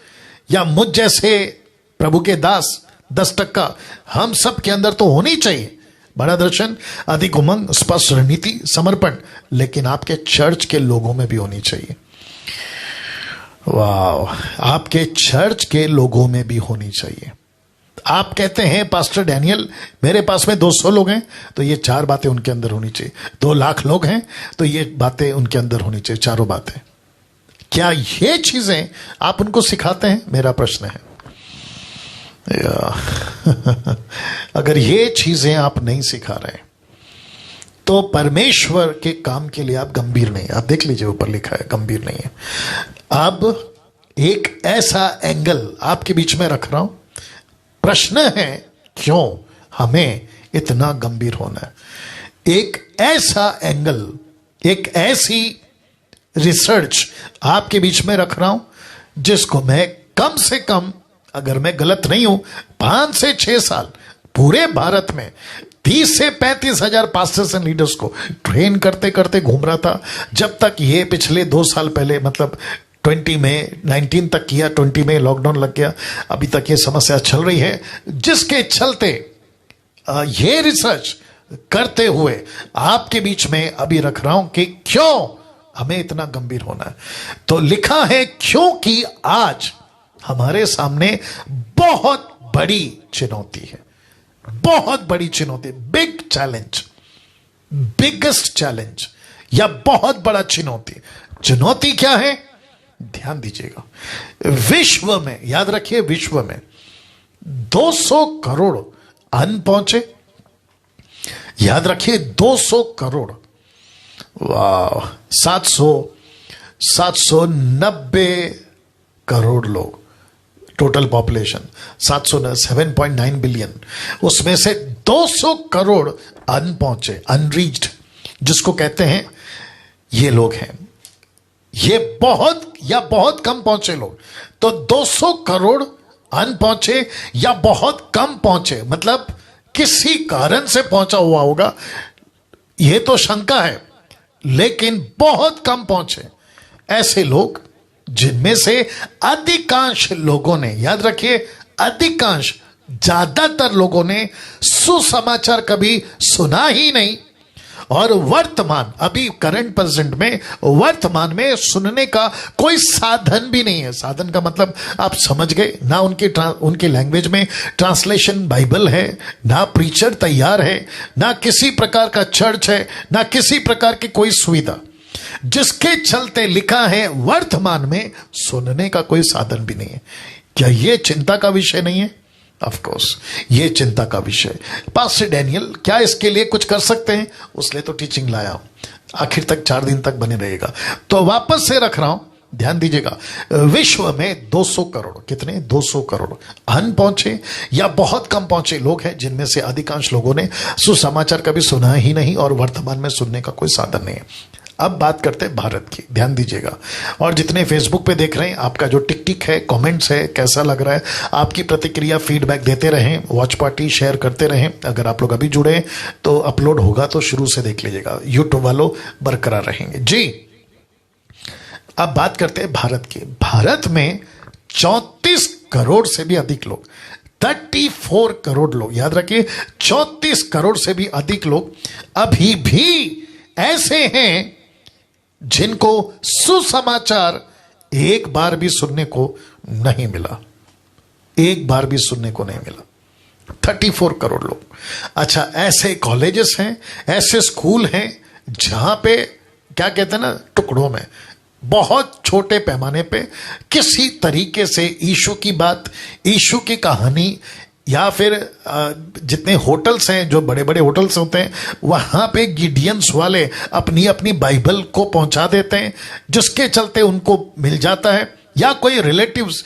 [SPEAKER 1] या मुझ जैसे प्रभु के दास 10% हम सब के अंदर तो होनी चाहिए बड़ा दर्शन, अधिक उमंग, स्पष्ट रणनीति, समर्पण, लेकिन आपके चर्च के लोगों में भी होनी चाहिए। वाह, आपके चर्च के लोगों में भी होनी चाहिए। आप कहते हैं पास्टर डैनियल मेरे पास में 200 लोग हैं, तो ये 4 बातें उनके अंदर होनी चाहिए। 2 लाख लोग हैं तो ये बातें उनके अंदर होनी चाहिए, चारों बातें। क्या ये चीजें आप उनको सिखाते हैं? मेरा प्रश्न है। अगर ये चीजें आप नहीं सिखा रहे तो परमेश्वर के काम के लिए आप गंभीर नहीं। आप देख लीजिए, ऊपर लिखा है गंभीर नहीं है। अब एक ऐसा एंगल आपके बीच में रख रहा हूं। प्रश्न है क्यों हमें इतना गंभीर होना है। एक ऐसा एंगल, एक ऐसी रिसर्च आपके बीच में रख रहा हूं जिसको मैं कम से कम, अगर मैं गलत नहीं हूं, 5 से 6 साल पूरे भारत में 30 से 35 हजार पास्टर्स एंड लीडर्स को ट्रेन करते करते घूम रहा था। जब तक ये पिछले 2 साल पहले, मतलब 20 में 19 तक किया, 20 में लॉकडाउन लग गया, अभी तक ये समस्या चल रही है, जिसके चलते ये रिसर्च करते हुए आपके बीच में अभी रख रहा हूं कि क्यों हमें इतना गंभीर होना है। तो लिखा है क्योंकि आज हमारे सामने बहुत बड़ी चुनौती है, बहुत बड़ी चुनौती, बिग चैलेंज, बिगेस्ट चैलेंज, या बहुत बड़ा चुनौती। चुनौती क्या है? ध्यान दीजिएगा। विश्व में, याद रखिए, विश्व में 200 करोड़ अन्न पहुंचे। याद रखिए 200 करोड़, वाह, 790 करोड़ लोग टोटल पॉपुलेशन, 7.9 बिलियन, उसमें से 200 करोड़ अन पहुंचे, अनरीच्ड, जिसको कहते हैं ये लोग हैं। ये बहुत या बहुत कम पहुंचे लोग। तो 200 करोड़ अन पहुंचे या बहुत कम पहुंचे, मतलब किसी कारण से पहुंचा हुआ होगा, यह तो शंका है, लेकिन बहुत कम पहुंचे। ऐसे लोग जिनमें से अधिकांश लोगों ने, याद रखिए अधिकांश, ज्यादातर लोगों ने सुसमाचार कभी सुना ही नहीं, और वर्तमान, अभी करंट प्रेजेंट में, वर्तमान में सुनने का कोई साधन भी नहीं है। साधन का मतलब आप समझ गए ना। उनके लैंग्वेज में ट्रांसलेशन बाइबल है, ना प्रीचर तैयार है, ना किसी प्रकार का चर्च है, ना किसी प्रकार की कोई सुविधा, जिसके चलते लिखा है वर्तमान में सुनने का कोई साधन भी नहीं है। क्या यह चिंता का विषय नहीं है? ऑफ कोर्स ये चिंता का विषय। पास्टर डैनियल क्या इसके लिए कुछ कर सकते हैं? उसलिए तो टीचिंग लाया हूं, आखिर तक 4 दिन तक बने रहेगा। तो वापस से रख रहा हूं, ध्यान दीजिएगा। विश्व में 200 करोड़, कितने? 200 करोड़ अन पहुंचे या बहुत कम पहुंचे लोग हैं, जिनमें से अधिकांश लोगों ने सुसमाचार कभी सुना ही नहीं और वर्तमान में सुनने का कोई साधन नहीं है। अब बात करते हैं भारत की, ध्यान दीजिएगा। और जितने फेसबुक पे देख रहे हैं, आपका जो टिक टिक है, कमेंट्स है, कैसा लग रहा है, आपकी प्रतिक्रिया, फीडबैक देते रहें, वॉच पार्टी शेयर करते रहें। अगर आप लोग अभी जुड़े हैं तो अपलोड होगा तो शुरू से देख लीजिएगा, यूट्यूब वालों बरकरार रहेंगे जी। अब बात करते हैं भारत की। भारत में 34 करोड़ से भी अधिक लोग, 34 करोड़ लोग, याद रखिए 34 करोड़ से भी अधिक लोग अभी भी ऐसे हैं जिनको सुसमाचार एक बार भी सुनने को नहीं मिला, एक बार भी सुनने को नहीं मिला। 34 करोड़ लोग। अच्छा, ऐसे कॉलेजेस हैं, ऐसे स्कूल हैं जहां पे क्या कहते हैं ना, टुकड़ों में, बहुत छोटे पैमाने पे किसी तरीके से यीशु की बात, यीशु की कहानी, या फिर जितने होटल्स हैं, जो बड़े बड़े होटल्स होते हैं, वहां पे गिडियंस वाले अपनी अपनी बाइबल को पहुंचा देते हैं, जिसके चलते उनको मिल जाता है। या कोई रिलेटिव्स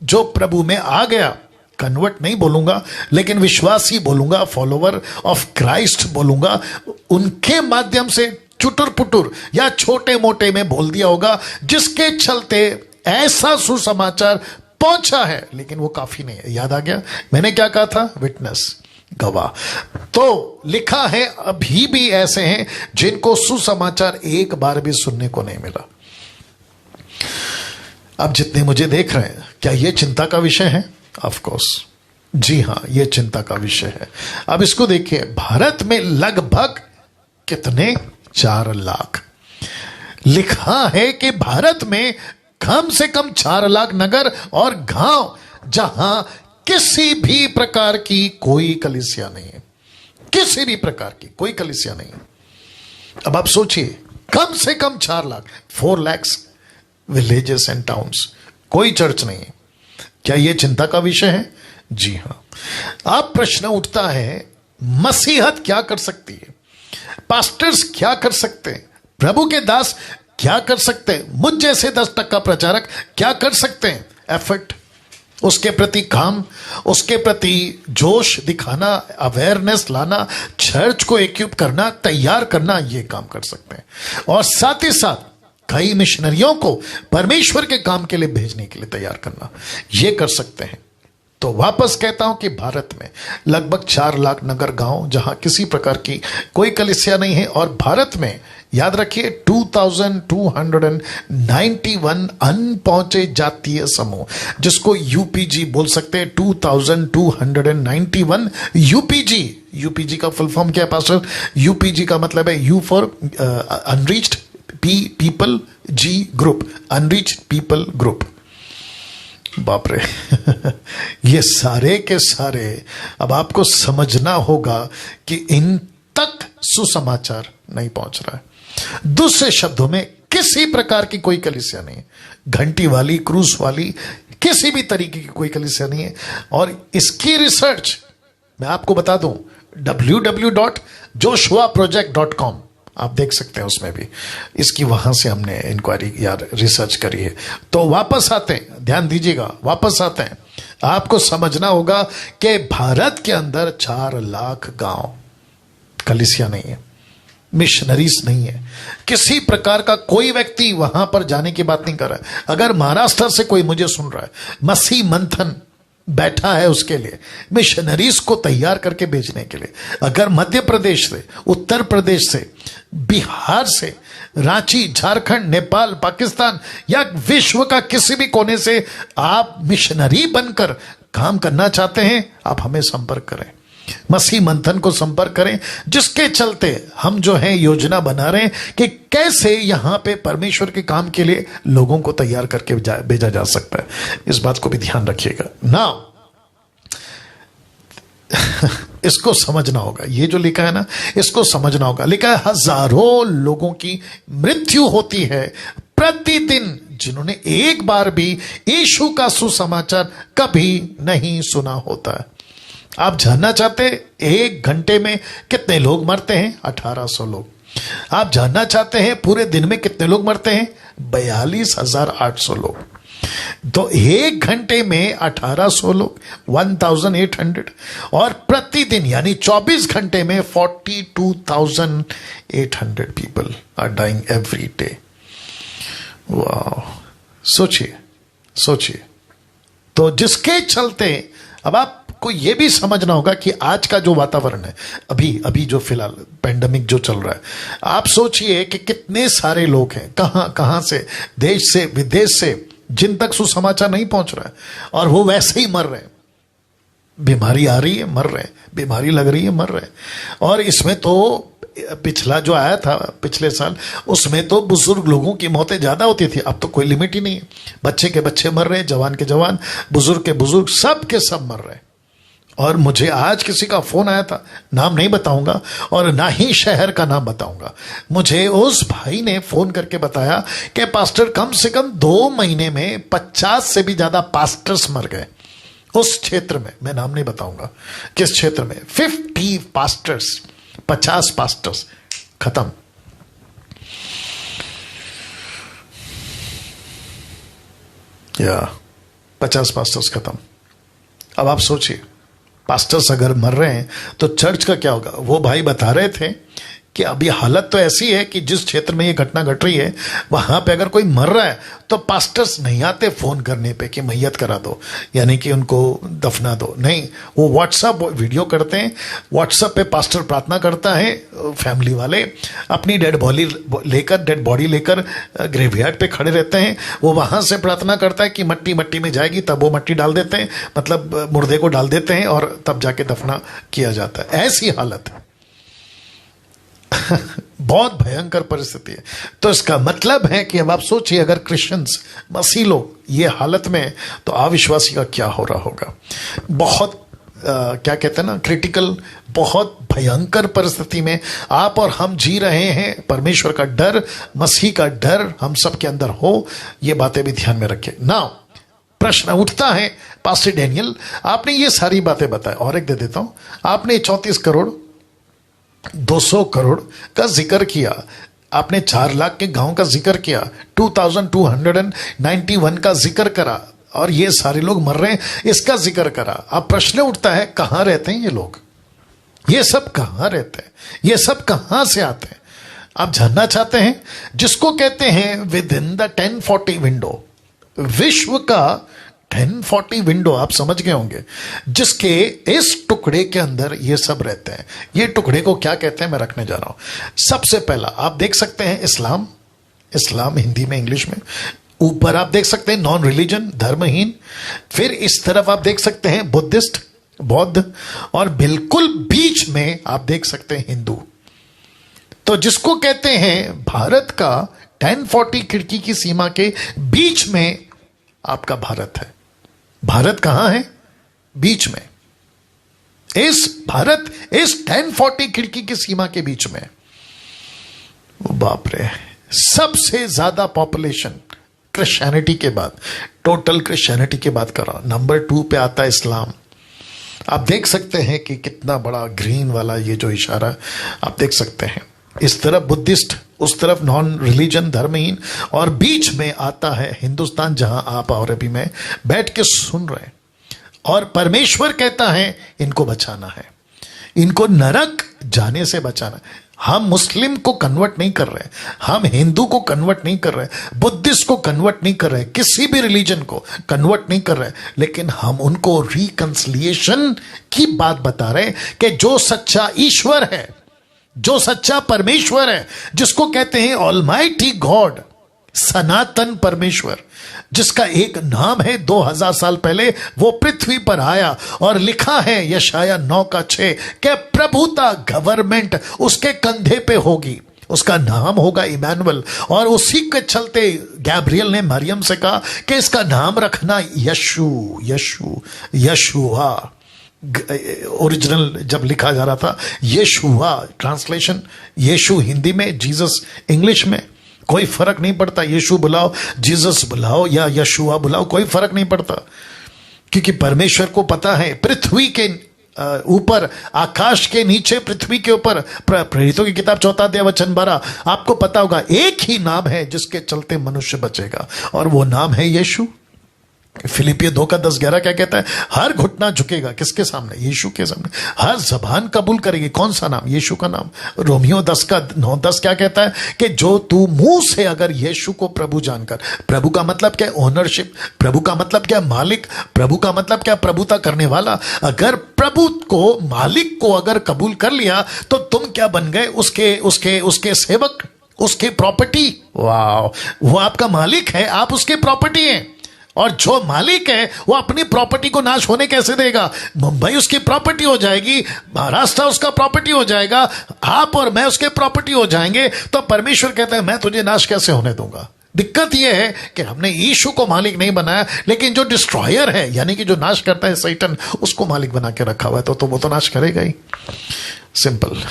[SPEAKER 1] जो प्रभु में आ गया, कन्वर्ट नहीं बोलूंगा लेकिन विश्वासी बोलूंगा, फॉलोवर ऑफ क्राइस्ट बोलूंगा, उनके माध्यम से चुटुर पुटुर या छोटे मोटे में बोल दिया होगा, जिसके चलते ऐसा सुसमाचार पहुंचा है। लेकिन वो काफी नहीं है। याद आ गया मैंने क्या कहा था? विटनेस, गवाह। तो लिखा है अभी भी ऐसे हैं जिनको सुसमाचार एक बार भी सुनने को नहीं मिला। अब जितने मुझे देख रहे हैं, क्या यह चिंता का विषय है? ऑफ कोर्स, जी हां, यह चिंता का विषय है। अब इसको देखिए, भारत में लगभग कितने? 4 लाख। लिखा है कि भारत में कम से कम 4 लाख नगर और गांव जहां किसी भी प्रकार की कोई कलीसिया नहीं है, किसी भी प्रकार की कोई कलीसिया नहीं है। अब आप सोचिए, कम से कम 4 lakh, 4 lakhs villages and towns, कोई चर्च नहीं है। क्या यह चिंता का विषय है? जी हां। अब प्रश्न उठता है, मसीहत क्या कर सकती है? पास्टर्स क्या कर सकते हैं? प्रभु के दास क्या कर सकते हैं? मुझ जैसे 10% प्रचारक क्या कर सकते हैं? एफर्ट, उसके प्रति काम, उसके प्रति जोश दिखाना, अवेयरनेस लाना, चर्च को इक्विप करना, तैयार करना, ये काम कर सकते हैं। और साथ ही साथ कई मिशनरियों को परमेश्वर के काम के लिए भेजने के लिए तैयार करना, ये कर सकते हैं। तो वापस कहता हूं कि भारत में लगभग 4 लाख नगर गांव जहां किसी प्रकार की कोई कलीसिया नहीं है। और भारत में याद रखिए 2291 अनपहुंचे जातीय समूह, जिसको यूपीजी बोल सकते हैं। 2291 यूपीजी। यूपीजी का फुल फॉर्म क्या है पास्टर? यूपीजी का मतलब है U for unreached people, G group, unreached people group. बाप रे ये सारे के सारे, अब आपको समझना होगा कि इन तक सुसमाचार नहीं पहुंच रहा है। दूसरे शब्दों में, किसी प्रकार की कोई कलीसिया नहीं है, घंटी वाली, क्रूस वाली, किसी भी तरीके की कोई कलीसिया नहीं है। और इसकी रिसर्च मैं आपको बता दूं, www.joshuaproject.com आप देख सकते हैं, उसमें भी इसकी वहां से हमने इंक्वायरी या रिसर्च करी है। तो वापस आते हैं, ध्यान दीजिएगा, वापस आते हैं। आपको समझना होगा कि भारत के अंदर 4 लाख गांव, कलीसिया नहीं है, मिशनरीज नहीं है, किसी प्रकार का कोई व्यक्ति वहां पर जाने की बात नहीं कर रहा है। अगर महाराष्ट्र से कोई मुझे सुन रहा है, मसीह मंथन बैठा है उसके लिए, मिशनरीज को तैयार करके भेजने के लिए। अगर मध्य प्रदेश से, उत्तर प्रदेश से, बिहार से, रांची, झारखंड, नेपाल, पाकिस्तान या विश्व का किसी भी कोने से आप मिशनरी बनकर काम करना चाहते हैं, आप हमें संपर्क करें, मसीह मंथन को संपर्क करें, जिसके चलते हम जो है योजना बना रहे हैं कि कैसे यहां पे परमेश्वर के काम के लिए लोगों को तैयार करके भेजा जा सकता है। इस बात को भी ध्यान रखिएगा ना। इसको समझना होगा, ये जो लिखा है ना, इसको समझना होगा। लिखा है हजारों लोगों की मृत्यु होती है प्रतिदिन, जिन्होंने एक बार भी यीशु का सुसमाचार कभी नहीं सुना होता है। आप जानना चाहते हैं 1 घंटे में कितने लोग मरते हैं? 1800 लोग। आप जानना चाहते हैं पूरे दिन में कितने लोग मरते हैं? 42,800 लोग। तो 1 घंटे में 1800 लोग, 1800, और प्रतिदिन यानी 24 घंटे में 42,800 people are dying every day. वाह, सोचिए सोचिए। तो जिसके चलते अब आपको यह भी समझना होगा कि आज का जो वातावरण है, अभी जो फिलहाल पेंडेमिक जो चल रहा है, आप सोचिए कि कितने सारे लोग हैं कहां से, देश से विदेश से, जिन तक सुसमाचार नहीं पहुंच रहा है, और वो वैसे ही मर रहे हैं। बीमारी आ रही है, मर रहे हैं, बीमारी लग रही है, मर रहे हैं। और इसमें तो पिछला जो आया था पिछले साल, उसमें तो बुजुर्ग लोगों की मौतें ज्यादा होती थी। अब तो कोई लिमिट ही नहीं है, बच्चे के बच्चे मर रहे हैं, जवान के जवान, बुजुर्ग के बुजुर्ग, सब के सब मर रहे हैं। और मुझे आज किसी का फोन आया था, नाम नहीं बताऊंगा और ना ही शहर का नाम बताऊंगा, मुझे उस भाई ने फोन करके बताया कि पास्टर कम से कम 2 महीने में 50 से भी ज्यादा पास्टर्स मर गए उस क्षेत्र में। मैं नाम नहीं बताऊंगा किस क्षेत्र में। 50 पास्टर्स, 50 पास्टर्स खत्म। या 50 पास्टर्स खत्म। अब आप सोचिए, पास्टर्स अगर मर रहे हैं तो चर्च का क्या होगा। वो भाई बता रहे थे कि अभी हालत तो ऐसी है कि जिस क्षेत्र में ये घटना घट रही है, वहां पे अगर कोई मर रहा है तो पास्टर्स नहीं आते फोन करने पे कि मैयत करा दो, यानी कि उनको दफना दो। नहीं, वो व्हाट्सएप वीडियो करते हैं, व्हाट्सएप पे पास्टर प्रार्थना करता है, फैमिली वाले अपनी डेड बॉडी लेकर ग्रेवयार्ड पे खड़े रहते हैं। वो वहां से प्रार्थना करता है कि मट्टी में जाएगी, तब वो मट्टी डाल देते हैं, मतलब मुर्दे को डाल देते हैं, और तब जाके दफना किया जाता है। ऐसी हालत है। बहुत भयंकर परिस्थिति है। तो इसका मतलब है कि अब आप सोचिए, अगर क्रिश्चियंस, मसीह लोग ये हालत में हैं, तो अविश्वासी का क्या हो रहा होगा। बहुत क्या कहते हैं ना, क्रिटिकल, बहुत भयंकर परिस्थिति में आप और हम जी रहे हैं। परमेश्वर का डर, मसीह का डर हम सब के अंदर हो, ये बातें भी ध्यान में रखें ना। प्रश्न उठता है, पास्टर डैनियल आपने ये सारी बातें बताई, और एक दे देता हूं, आपने 34 करोड़ 200 करोड़ का जिक्र किया, आपने 4 लाख के गांव का जिक्र किया, 2291 का जिक्र करा, और ये सारे लोग मर रहे हैं इसका जिक्र करा। अब प्रश्न उठता है, कहां रहते हैं ये लोग, ये सब कहां रहते हैं, ये सब कहां से आते हैं। आप जानना चाहते हैं, जिसको कहते हैं विद इन द 1040 विंडो, विश्व का 1040 विंडो, आप समझ गए होंगे, जिसके इस टुकड़े के अंदर ये सब रहते हैं। ये टुकड़े को क्या कहते हैं, मैं रखने जा रहा हूं। सबसे पहला आप देख सकते हैं इस्लाम, हिंदी में, इंग्लिश में। ऊपर आप देख सकते हैं नॉन रिलीजन, धर्महीन। फिर इस तरफ आप देख सकते हैं बुद्धिस्ट, बौद्ध, और बिल्कुल बीच में आप देख सकते हैं हिंदू। तो जिसको कहते हैं भारत का 1040 खिड़की की सीमा के बीच में आपका भारत है। भारत कहां है, बीच में। भारत इस 1040 खिड़की की सीमा के बीच में। बाप रे, सबसे ज्यादा पॉपुलेशन क्रिश्चियनिटी के बाद, टोटल क्रिश्चियनिटी के बाद करा, नंबर 2 पे आता है इस्लाम। आप देख सकते हैं कि कितना बड़ा ग्रीन वाला ये जो इशारा आप देख सकते हैं। इस तरफ बुद्धिस्ट, उस तरफ नॉन रिलीजन, धर्महीन, और बीच में आता है हिंदुस्तान, जहां आप और अभी मैं बैठ के सुन रहे हैं। और परमेश्वर कहता है इनको बचाना है, इनको नरक जाने से बचाना है। हम मुस्लिम को कन्वर्ट नहीं कर रहे, हम हिंदू को कन्वर्ट नहीं कर रहे, बुद्धिस्ट को कन्वर्ट नहीं कर रहे, किसी भी रिलीजन को कन्वर्ट नहीं कर रहे, लेकिन हम उनको रिकंसिलिएशन की बात बता रहे कि जो सच्चा ईश्वर है, जो सच्चा परमेश्वर है, जिसको कहते हैं ऑलमाइटी गॉड, सनातन परमेश्वर, जिसका एक नाम है, 2000 साल पहले वो पृथ्वी पर आया, और लिखा है यशाया 9:6 कि प्रभुता, गवर्नमेंट उसके कंधे पे होगी, उसका नाम होगा इमैनुअल। और उसी के चलते गैब्रियल ने मरियम से कहा कि इसका नाम रखना यशुआ। ओरिजिनल जब लिखा जा रहा था यशुआ, ट्रांसलेशन यीशु हिंदी में, जीसस इंग्लिश में, कोई फर्क नहीं पड़ता। यीशु बुलाओ, जीसस बुलाओ, या यशुआ बुलाओ, कोई फर्क नहीं पड़ता, क्योंकि परमेश्वर को पता है पृथ्वी के ऊपर, आकाश के नीचे, पृथ्वी के ऊपर। प्रेरितों की किताब 4 अध्याय वचन 12, आपको पता होगा एक ही नाम है जिसके चलते मनुष्य बचेगा, और वो नाम है यीशु। फिलिपियो 2:10-11 क्या कहता है? हर घुटना झुकेगा किसके सामने? यीशु के सामने। हर जबान कबूल करेगी। कौन सा नाम? यीशु का नाम। रोमियो 10:9-10 क्या कहता है? कि जो तू मुंह से अगर यीशु को प्रभु जानकर, प्रभु का मतलब क्या? ओनरशिप। प्रभु का मतलब क्या? मालिक। प्रभु का मतलब क्या? प्रभुता करने वाला। अगर प्रभु को, मालिक को अगर कबूल कर लिया तो तुम क्या बन गए? उसके सेवक, उसके प्रॉपर्टी। वाह, वो आपका मालिक है, आप उसके प्रॉपर्टी हैं। और जो मालिक है वो अपनी प्रॉपर्टी को नाश होने कैसे देगा? मुंबई उसकी प्रॉपर्टी हो जाएगी, महाराष्ट्र उसका प्रॉपर्टी हो जाएगा, आप और मैं उसके प्रॉपर्टी हो जाएंगे। तो परमेश्वर कहता है मैं तुझे नाश कैसे होने दूंगा? दिक्कत यह है कि हमने यीशु को मालिक नहीं बनाया, लेकिन जो डिस्ट्रॉयर है यानी कि जो नाश करता है सैतान, उसको मालिक बना के रखा हुआ है। तो वो तो नाश करेगा ही। सिंपल।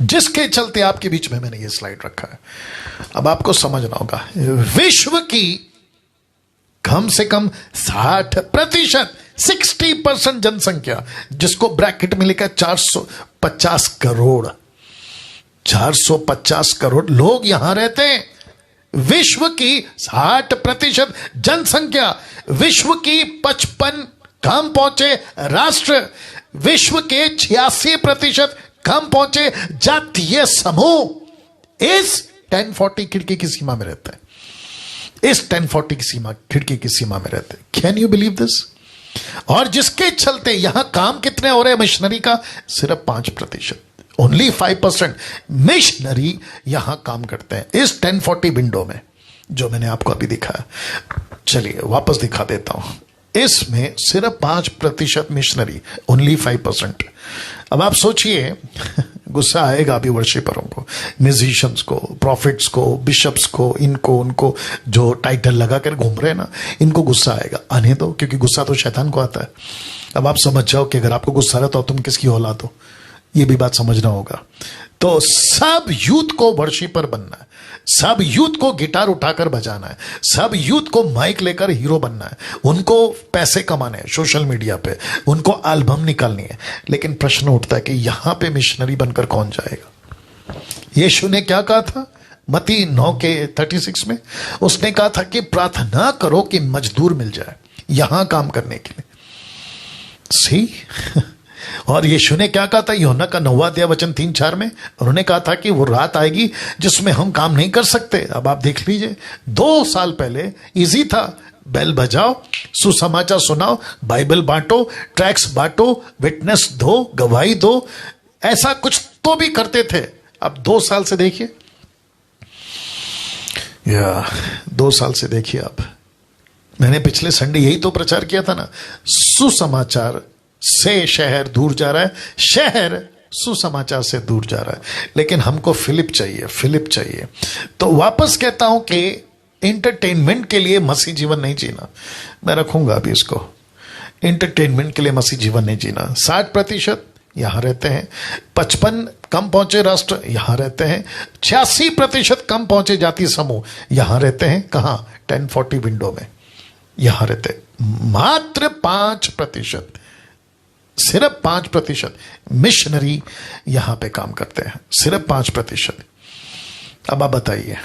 [SPEAKER 1] जिसके चलते आपके बीच में मैंने ये स्लाइड रखा है। अब आपको समझना होगा, विश्व की कम से कम 60%, 60% जनसंख्या, जिसको ब्रैकेट में लिखा 450 करोड़, 450 करोड़ लोग यहां रहते हैं। विश्व की 60% जनसंख्या, विश्व की 55 कम पहुंचे राष्ट्र, विश्व के 86% कम पहुंचे जातीय समूह इस 1040 खिड़की की सीमा में रहता है। इस 1040 की सीमा, खिड़की की सीमा में रहते हैं। Can you believe this? और जिसके चलते यहां काम कितने हो रहे हैं मिशनरी का? सिर्फ 5%, ओनली 5% मिशनरी यहां काम करते हैं इस 1040 विंडो में, जो मैंने आपको अभी दिखाया। चलिए वापस दिखा देता हूं। इसमें सिर्फ 5% मिशनरी, ओनली 5%। अब आप सोचिए, गुस्सा आएगा अभी वर्शिपरों को, म्यूजिशियंस को, प्रॉफिट्स को, बिशप्स को, इनको उनको जो टाइटल लगाकर घूम रहे हैं ना, इनको गुस्सा आएगा। आने दो, क्योंकि गुस्सा तो शैतान को आता है। अब आप समझ जाओ कि अगर आपको गुस्सा रहा तो तुम किसकी औलाद हो, ये भी बात समझना होगा। तो सब यूथ को वर्शिपर बनना है, सब यूथ को गिटार उठाकर बजाना है, सब यूथ को माइक लेकर हीरो बनना है, उनको पैसे कमाने हैं सोशल मीडिया पे, उनको एल्बम निकालनी है। लेकिन प्रश्न उठता है कि यहां पे मिशनरी बनकर कौन जाएगा? यीशु ने क्या कहा था मत्ती 9:36 में? उसने कहा था कि प्रार्थना करो कि मजदूर मिल जाए यहां काम करने के लिए। सी और यीशु ने क्या कहा था यूहन्ना का 9:3 3-4 में? उन्होंने कहा था कि वो रात आएगी जिसमें हम काम नहीं कर सकते। अब आप देख लीजिए, 2 साल पहले इजी था, बेल बजाओ, सुसमाचार सुनाओ, बाइबल बांटो, ट्रैक्स बांटो, विटनेस दो, गवाही दो, ऐसा कुछ तो भी करते थे। अब 2 साल से देखिए, 2 साल से देखिए। अब मैंने पिछले संडे यही तो प्रचार किया था ना, सुसमाचार से शहर दूर जा रहा है, शहर सुसमाचार से दूर जा रहा है। लेकिन हमको फिलिप चाहिए, फिलिप चाहिए। तो वापस कहता हूं कि इंटरटेनमेंट के लिए मसीह जीवन नहीं जीना। मैं रखूंगा अभी इसको, इंटरटेनमेंट के लिए मसीह जीवन नहीं जीना। 60% यहां रहते हैं, 55 कम पहुंचे राष्ट्र यहां रहते हैं, 86% कम पहुंचे जाति समूह यहां रहते हैं। कहां? 1040 विंडो में यहां रहते हैं। मात्र 5%, सिर्फ 5% मिशनरी यहां पे काम करते हैं, सिर्फ 5%। अब आप बताइए,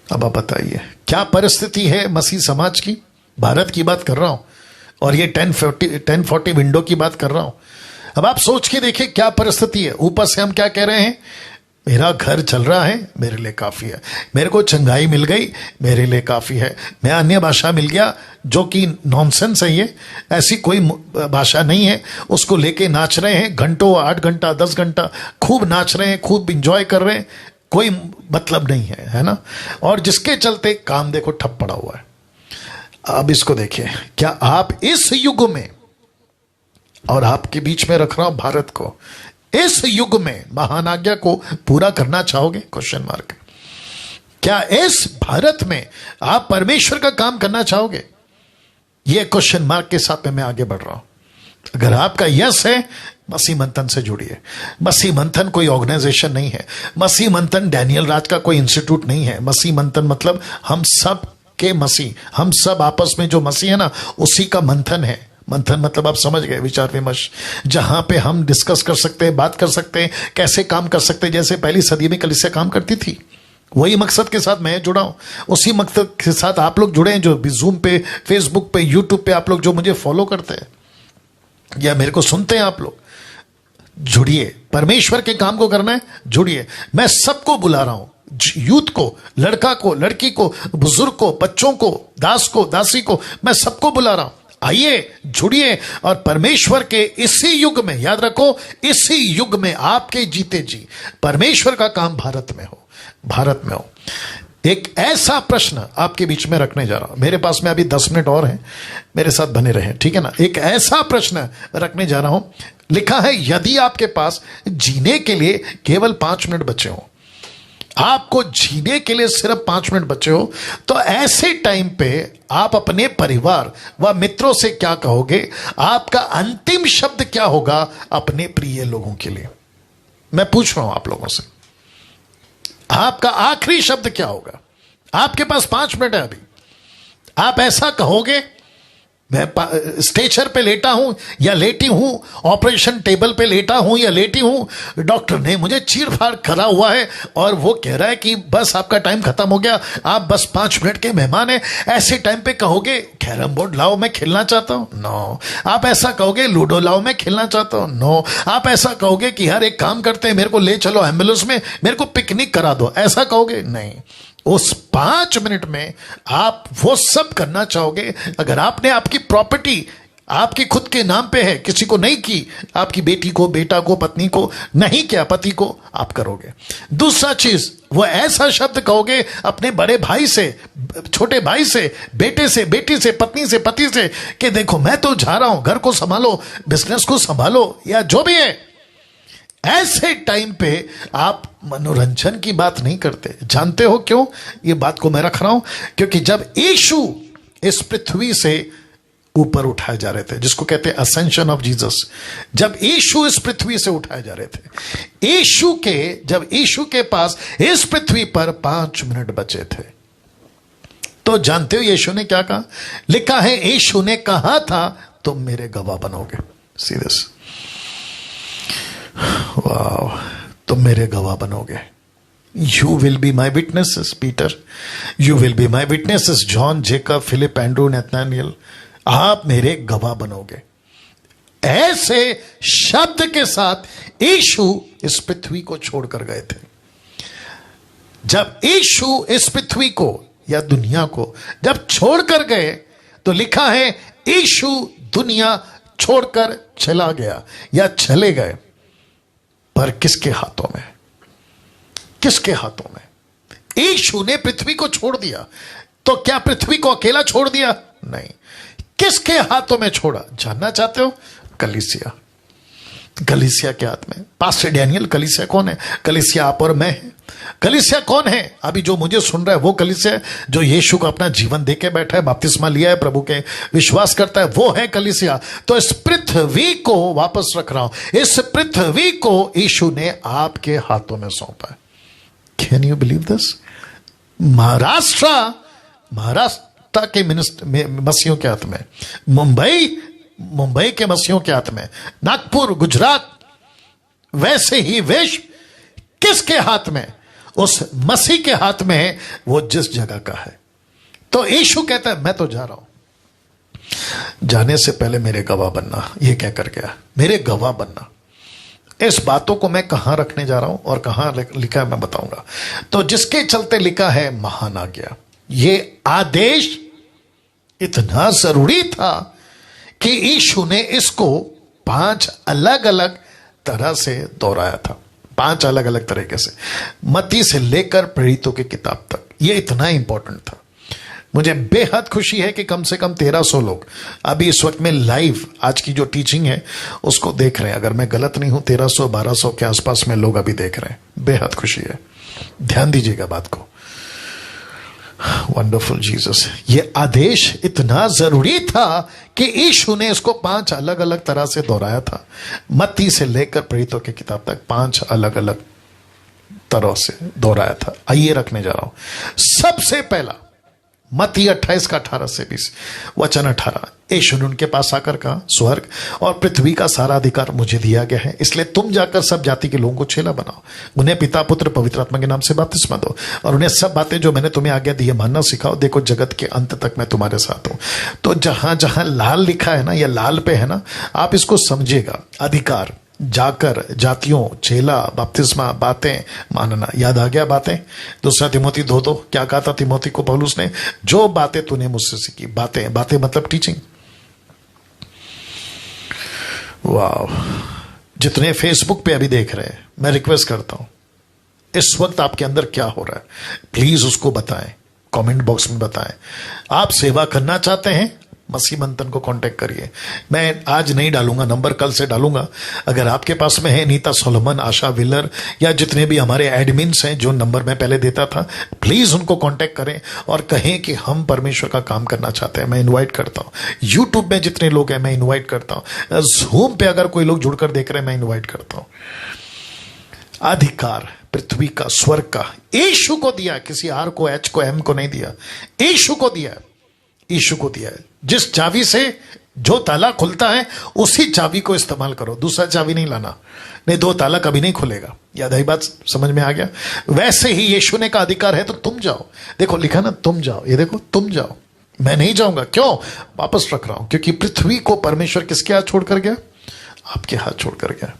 [SPEAKER 1] अब आप बताइए क्या परिस्थिति है मसीह समाज की? भारत की बात कर रहा हूं और ये 1040 विंडो की बात कर रहा हूं। अब आप सोच के देखिए क्या परिस्थिति है। ऊपर से हम क्या कह रहे हैं? मेरा घर चल रहा है, मेरे लिए काफी है। मेरे को चंगाई मिल गई, मेरे लिए काफी है। मैं अन्य भाषा मिल गया, जो कि नॉनसेंस है। ये ऐसी कोई भाषा नहीं है। उसको लेके नाच रहे हैं घंटों, 8 घंटा 10 घंटा खूब नाच रहे हैं, खूब इंजॉय कर रहे हैं, कोई मतलब नहीं है, है ना? और जिसके चलते काम देखो ठप पड़ा हुआ है। अब इसको देखिए, क्या आप इस युग में, और आपके बीच में रख रहा हूं भारत को, इस युग में महान आज्ञा को पूरा करना चाहोगे? Question mark. क्या इस भारत में आप परमेश्वर का काम करना चाहोगे? यह क्वेश्चन मार्क के साथ में मैं आगे बढ़ रहा हूं। अगर आपका यस है, मसीह मंथन से जुड़िए। मसीह मंथन कोई ऑर्गेनाइजेशन नहीं है। मसीह मंथन डैनियल राज का कोई इंस्टीट्यूट नहीं है। मसीह मंथन मतलब हम सब के मसीह, हम सब आपस में जो मसीह है ना, उसी का मंथन है। मंथन मतलब आप समझ गए, विचार विमर्श, जहां पे हम डिस्कस कर सकते हैं, बात कर सकते हैं, कैसे काम कर सकते हैं, जैसे पहली सदी में कलीसिया काम करती थी। वही मकसद के साथ मैं जुड़ा हूं, उसी मकसद के साथ आप लोग जुड़े हैं, जो भी जूम पे, फेसबुक पे, यूट्यूब पे आप लोग जो मुझे फॉलो करते हैं या मेरे को सुनते हैं, आप लोग जुड़िए। परमेश्वर के काम को करना है, जुड़िए। मैं सबको बुला रहा हूं, यूथ को, लड़का को, लड़की को, बुजुर्ग को, बच्चों को, दास को, दासी को, मैं सबको बुला रहा हूं। आइए, जुड़िए और परमेश्वर के इसी युग में, याद रखो, इसी युग में आपके जीते जी परमेश्वर का काम भारत में हो, भारत में हो। एक ऐसा प्रश्न आपके बीच में रखने जा रहा हूं, मेरे पास में अभी 10 मिनट और हैं, मेरे साथ बने रहें, ठीक है ना। एक ऐसा प्रश्न रखने जा रहा हूं, लिखा है, यदि आपके पास जीने के लिए केवल 5 मिनट बचे हो, आपको जीने के लिए सिर्फ 5 मिनट बचे हो, तो ऐसे टाइम पे आप अपने परिवार व मित्रों से क्या कहोगे? आपका अंतिम शब्द क्या होगा अपने प्रिय लोगों के लिए? मैं पूछ रहा हूं आप लोगों से, आपका आखिरी शब्द क्या होगा? आपके पास 5 मिनट है अभी, आप ऐसा कहोगे, मैं स्ट्रेचर पे लेटा हूं या लेटी हूं, ऑपरेशन टेबल पे लेटा हूं या लेटी हूं, डॉक्टर ने मुझे चीरफाड़ करा हुआ है और वो कह रहा है कि बस आपका टाइम खत्म हो गया, आप बस 5 मिनट के मेहमान हैं, ऐसे टाइम पे कहोगे कैरम बोर्ड लाओ मैं खेलना चाहता हूं? नो। आप ऐसा कहोगे लूडो लाओ मैं खेलना चाहता हूं? नो। आप ऐसा कहोगे कि यार एक काम करते हैं, मेरे को ले चलो एम्बुलेंस में, मेरे को पिकनिक करा दो, ऐसा कहोगे? नहीं। उस 5 मिनट में आप वो सब करना चाहोगे। अगर आपने आपकी प्रॉपर्टी आपकी खुद के नाम पे है, किसी को नहीं की, आपकी बेटी को, बेटा को, पत्नी को नहीं किया, पति को, आप करोगे। दूसरा चीज, वो ऐसा शब्द कहोगे अपने बड़े भाई से, छोटे भाई से, बेटे से, बेटी से, पत्नी से, पति से, कि देखो मैं तो जा रहा हूं, घर को संभालो, बिजनेस को संभालो, या जो भी है। ऐसे टाइम पे आप मनोरंजन की बात नहीं करते। जानते हो क्यों ये बात को मैं रख रहा हूं? क्योंकि जब यीशु इस पृथ्वी से ऊपर उठाए जा रहे थे, जिसको कहते हैं असेंशन ऑफ जीसस, जब यीशु इस पृथ्वी से उठाए जा रहे थे, जब यीशु के पास इस पृथ्वी पर 5 मिनट बचे थे, तो जानते हो यीशु ने क्या कहा? लिखा है, यीशु ने कहा था तुम मेरे गवाह बनोगे। सीरियस, वाह, तुम मेरे गवाह बनोगे। You will be my witnesses Peter, you will be my witnesses John, Jacob, Philip, Andrew, Nathaniel, आप मेरे गवाह बनोगे। ऐसे शब्द के साथ यीशु इस पृथ्वी को छोड़कर गए थे। जब यीशु इस पृथ्वी को या दुनिया को जब छोड़कर गए, तो लिखा है यीशु दुनिया छोड़कर चला गया या चले गए, पर किसके हाथों में? किसके हाथों में? यीशु ने पृथ्वी को छोड़ दिया, तो क्या पृथ्वी को अकेला छोड़ दिया? नहीं। किसके हाथों में छोड़ा? जानना चाहते हो? कलीसिया। कलीसिया के हाथ में। पास्टर डैनियल, कलीसिया कौन है? कलीसिया आप और मैं हैं। कलीसिया कौन है? अभी जो मुझे सुन रहा है वो कलीसिया है, जो यीशु को अपना जीवन देके बैठा है, बपतिस्मा लिया है, प्रभु के विश्वास करता है, वो है कलीसिया। तो इस पृथ्वी को वापस रख रहा हूं, इस पृथ्वी को यीशु ने आपके हाथों में सौंपा है। Can you believe this? Maharashtra के मसीहों के हाथ में, मुंबई के मसीहों के हाथ में, नागपुर, गुजरात, वैसे ही विश्व किसके हाथ में? उस मसीह के हाथ में है, वो जिस जगह का है। तो यीशु कहता है मैं तो जा रहा हूं, जाने से पहले मेरे गवाह बनना। ये क्या कर गया? मेरे गवाह बनना। इस बातों को मैं कहां रखने जा रहा हूं और कहां लिखा है मैं बताऊंगा। तो जिसके चलते लिखा है महान आज्ञा, ये आदेश इतना जरूरी था कि यीशु ने इसको 5 अलग अलग तरह से दोहराया था, 5 अलग अलग तरीके से, मत्ती से लेकर प्रेरितों की किताब तक। ये इतना इंपॉर्टेंट था। मुझे बेहद खुशी है कि कम से कम 1300 लोग अभी इस वक्त में लाइव आज की जो टीचिंग है उसको देख रहे हैं। अगर मैं गलत नहीं हूं, 1300-1200 के आसपास में लोग अभी देख रहे हैं। बेहद खुशी है, ध्यान दीजिएगा बात को। Wonderful Jesus. ये आदेश इतना जरूरी था कि यीशु ने इसको 5 अलग अलग तरह से दोहराया था। मत्ती से लेकर प्रेरितों की किताब तक 5 अलग अलग तरह से दोहराया था। आइए रखने जा रहा हूं। सबसे पहला मत्ती 28 का 18 से 20 वचन 18, यीशु ने उनके पास आकर कहा, स्वर्ग और पृथ्वी का सारा अधिकार मुझे दिया गया है, इसलिए तुम जाकर सब जाति के लोगों को चेला बनाओ, उन्हें पिता पुत्र पवित्र आत्मा के नाम से बपतिस्मा दो और उन्हें सब बातें जो मैंने तुम्हें आज्ञा दी है मानना सिखाओ। देखो जगत के अंत तक मैं तुम्हारे साथ हूं। तो जहां जहां लाल लिखा है ना, या लाल पे है ना, आप इसको समझिएगा। अधिकार, जाकर, जातियों, चेला, बपतिस्मा, बातें मानना। याद आ गया बातें? 2 तिमोथी 2:2 क्या कहा था तिमोथी को पौलुस ने? जो बातें तूने मुझसे सीखी। बातें, बातें मतलब टीचिंग। वाह! जितने फेसबुक पे अभी देख रहे हैं, मैं रिक्वेस्ट करता हूं, इस वक्त आपके अंदर क्या हो रहा है, प्लीज उसको बताएं, कमेंट बॉक्स में बताएं। आप सेवा करना चाहते हैं, मसीह मंथन को कांटेक्ट करिए। मैं आज नहीं डालूंगा नंबर, कल से डालूंगा। अगर आपके पास में है नीता सोलोमन, आशा विलर या जितने भी हमारे एडमिन्स हैं, जो नंबर मैं पहले देता था, प्लीज उनको कांटेक्ट करें और कहें कि हम परमेश्वर का काम करना चाहते हैं। मैं इनवाइट करता हूं। यूट्यूब में जितने लोग हैं मैं इनवाइट करता हूं। जूम पे अगर कोई लोग जुड़कर देख रहे हैं मैं इनवाइट करता हूं। अधिकार पृथ्वी का, स्वर्ग का यीशु को दिया, किसी आर को, एच को, एम को नहीं दिया, यीशु को दिया, यीशु को दिया है। जिस चाबी से जो ताला खुलता है उसी चाबी को इस्तेमाल करो, दूसरा चाबी नहीं लाना, नहीं 2 ताला कभी नहीं खुलेगा। याद आई बात? समझ में आ गया? वैसे ही यीशु ने का अधिकार है तो तुम जाओ। देखो लिखा ना, तुम जाओ, ये देखो तुम जाओ, मैं नहीं जाऊंगा। क्यों? वापस रख रहा हूं, क्योंकि पृथ्वी को परमेश्वर किसके हाथ छोड़कर गया? आपके हाथ छोड़कर गया।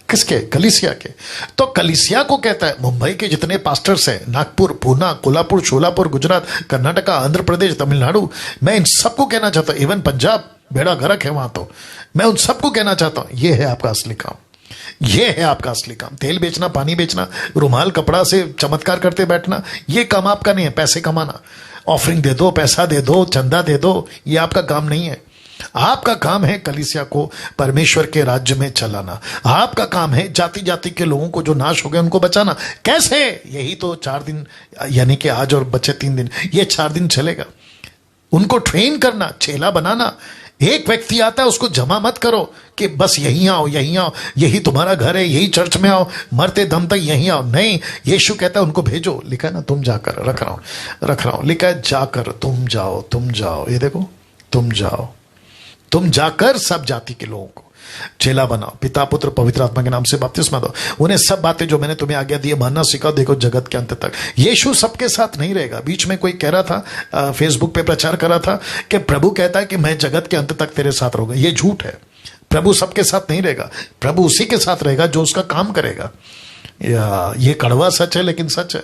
[SPEAKER 1] किसके? कलीसिया के। तो कलीसिया को कहता है, मुंबई के जितने पास्टर्स हैं, नागपुर, पूना, कोल्हापुर, शोलापुर, गुजरात, कर्नाटका, आंध्र प्रदेश, तमिलनाडु, मैं इन सबको कहना चाहता हूं, इवन पंजाब, बेड़ा गर्क है वहां, तो मैं उन सबको कहना चाहता हूं, यह है आपका असली काम। यह है आपका असली काम। तेल बेचना, पानी बेचना, रुमाल कपड़ा से चमत्कार करते बैठना, यह काम आपका नहीं है। पैसे कमाना, ऑफरिंग दे दो, पैसा दे दो, चंदा दे दो, यह आपका काम नहीं है। आपका काम है कलीसिया को परमेश्वर के राज्य में चलाना। आपका काम है जाति जाति के लोगों को जो नाश हो गए उनको बचाना। कैसे? यही तो 4 दिन, यानी कि आज और बचे 3 दिन, ये 4 दिन चलेगा। उनको ट्रेन करना, चेला बनाना। एक व्यक्ति आता है, उसको जमा मत करो कि बस यहीं आओ, यहीं आओ, यही तुम्हारा घर है, यही चर्च में आओ, मरते दम तक यहीं आओ। नहीं, यीशु कहता है उनको भेजो। लिखा है ना, तुम जाकर, रख रहा हूं, लिखा है जाकर, तुम जाओ, तुम जाओ। ये देखो, तुम जाओ, तुम जाकर सब जाति के लोगों को चेला बनाओ, पिता पुत्र पवित्र आत्मा के नाम से बपतिस्मा दो, उन्हें सब बातें जो मैंने तुम्हें आज्ञा दी है मानना सिखाओ। देखो जगत के अंत तक। यीशु सबके साथ नहीं रहेगा। बीच में कोई कह रहा था, फेसबुक पे प्रचार कर रहा था कि प्रभु कहता है कि मैं जगत के अंत तक तेरे साथ रहूंगा। ये झूठ है। प्रभु सबके साथ नहीं रहेगा। प्रभु उसी के साथ रहेगा जो उसका काम करेगा। या ये कड़वा सच है लेकिन सच है।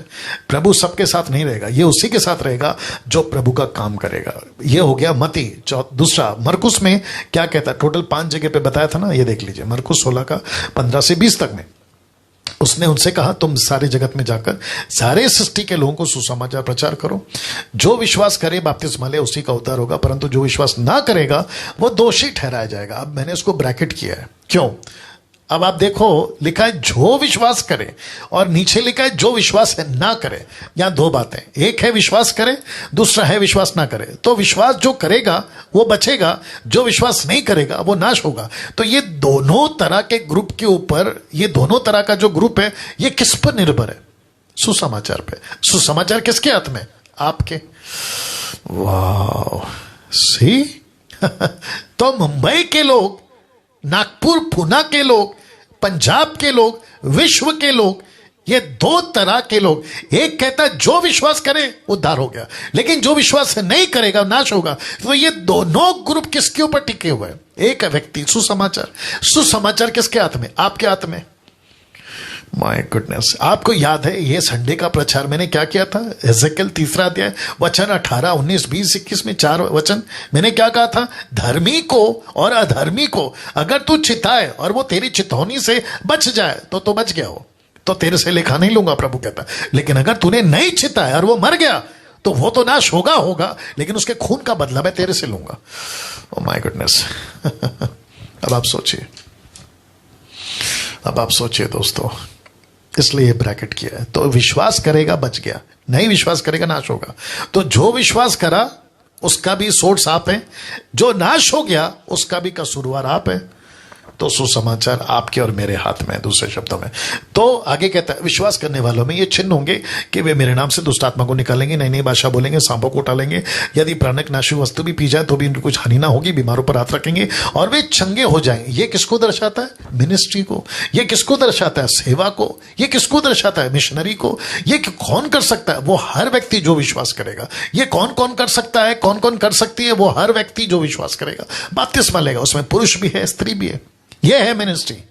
[SPEAKER 1] प्रभु सबके साथ नहीं रहेगा, ये उसी के साथ रहेगा जो प्रभु का काम करेगा। ये हो गया मती। दूसरा, मरकुस में क्या कहता है? टोटल 5 जगह पे बताया था ना, ये देख लीजिए। मरकुस 16 का 15 से 20 तक में उसने उनसे कहा, तुम सारे जगत में जाकर सारे सृष्टि के लोगों को सुसमाचार प्रचार करो। जो विश्वास करे बपतिस्मा ले, उसी का उद्धार होगा, परंतु जो विश्वास ना करेगा वो दोषी ठहराया जाएगा। अब मैंने उसको ब्रैकेट किया है। क्यों? अब आप देखो, लिखा है जो विश्वास करे और नीचे लिखा है जो विश्वास है ना करे। यहां 2 बातें, एक है विश्वास करे, दूसरा है विश्वास ना करे। तो विश्वास जो करेगा वो बचेगा, जो विश्वास नहीं करेगा वो नाश होगा। तो ये दोनों तरह के ग्रुप के ऊपर, ये दोनों तरह का जो ग्रुप है ये किस पर निर्भर है? सुसमाचार पे। सुसमाचार किसके हाथ में? आपके। वाह, सी तो मुंबई के लोग, नागपुर पूना के लोग, पंजाब के लोग, विश्व के लोग, ये 2 तरह के लोग। एक कहता है जो विश्वास करे उद्धार हो गया, लेकिन जो विश्वास नहीं करेगा नाश होगा। तो ये दोनों ग्रुप किसके ऊपर टिके हुए हैं? एक व्यक्ति, सुसमाचार। सुसमाचार किसके हाथ में? आपके हाथ में। माय गुडनेस, आपको याद है ये संडे का प्रचार मैंने क्या किया था? एजेकिएल 3 अध्याय वचन 18, 19, 20, 21 में 4 वचन मैंने क्या कहा था? धर्मी को और अधर्मी को अगर तू चिताए और वो तेरी चितौनी से बच जाए तो बच गया हो, तो तेरे से लेखा नहीं लूंगा, प्रभु कहता। लेकिन अगर तूने नहीं चिताया और वो मर गया तो वो तो नाश होगा, लेकिन उसके खून का बदला मैं तेरे से लूंगा। Oh my goodness. अब आप सोचिए दोस्तों, इसलिए ब्रैकेट किया है। तो विश्वास करेगा बच गया, नहीं विश्वास करेगा नाश होगा। तो जो विश्वास करा उसका भी सोर्स आप है, जो नाश हो गया उसका भी कसूरवार आप है। तो सुसमाचार आपके और मेरे हाथ में है, दूसरे शब्दों में। तो आगे कहता है, विश्वास करने वालों में ये चिन्ह होंगे कि वे मेरे नाम से दुष्ट आत्मा को निकालेंगे, नई नई भाषा बोलेंगे, सांपों को उठालेंगे, यदि प्राणक नाशी वस्तु भी पी जाए तो भी उनकी कुछ हानि ना होगी, बीमारों पर हाथ रखेंगे और वे चंगे हो जाएंगे। ये किसको दर्शाता है? मिनिस्ट्री को। ये किसको दर्शाता है? सेवा को। ये किसको दर्शाता है? मिशनरी को। ये कौन कर सकता है? वो हर व्यक्ति जो विश्वास करेगा। ये कौन कौन कर सकता है, कौन कौन कर सकती है? वो हर व्यक्ति जो विश्वास करेगा, बपतिस्मा लेगा। उसमें पुरुष भी है, स्त्री भी है। यह है मिनिस्ट्री।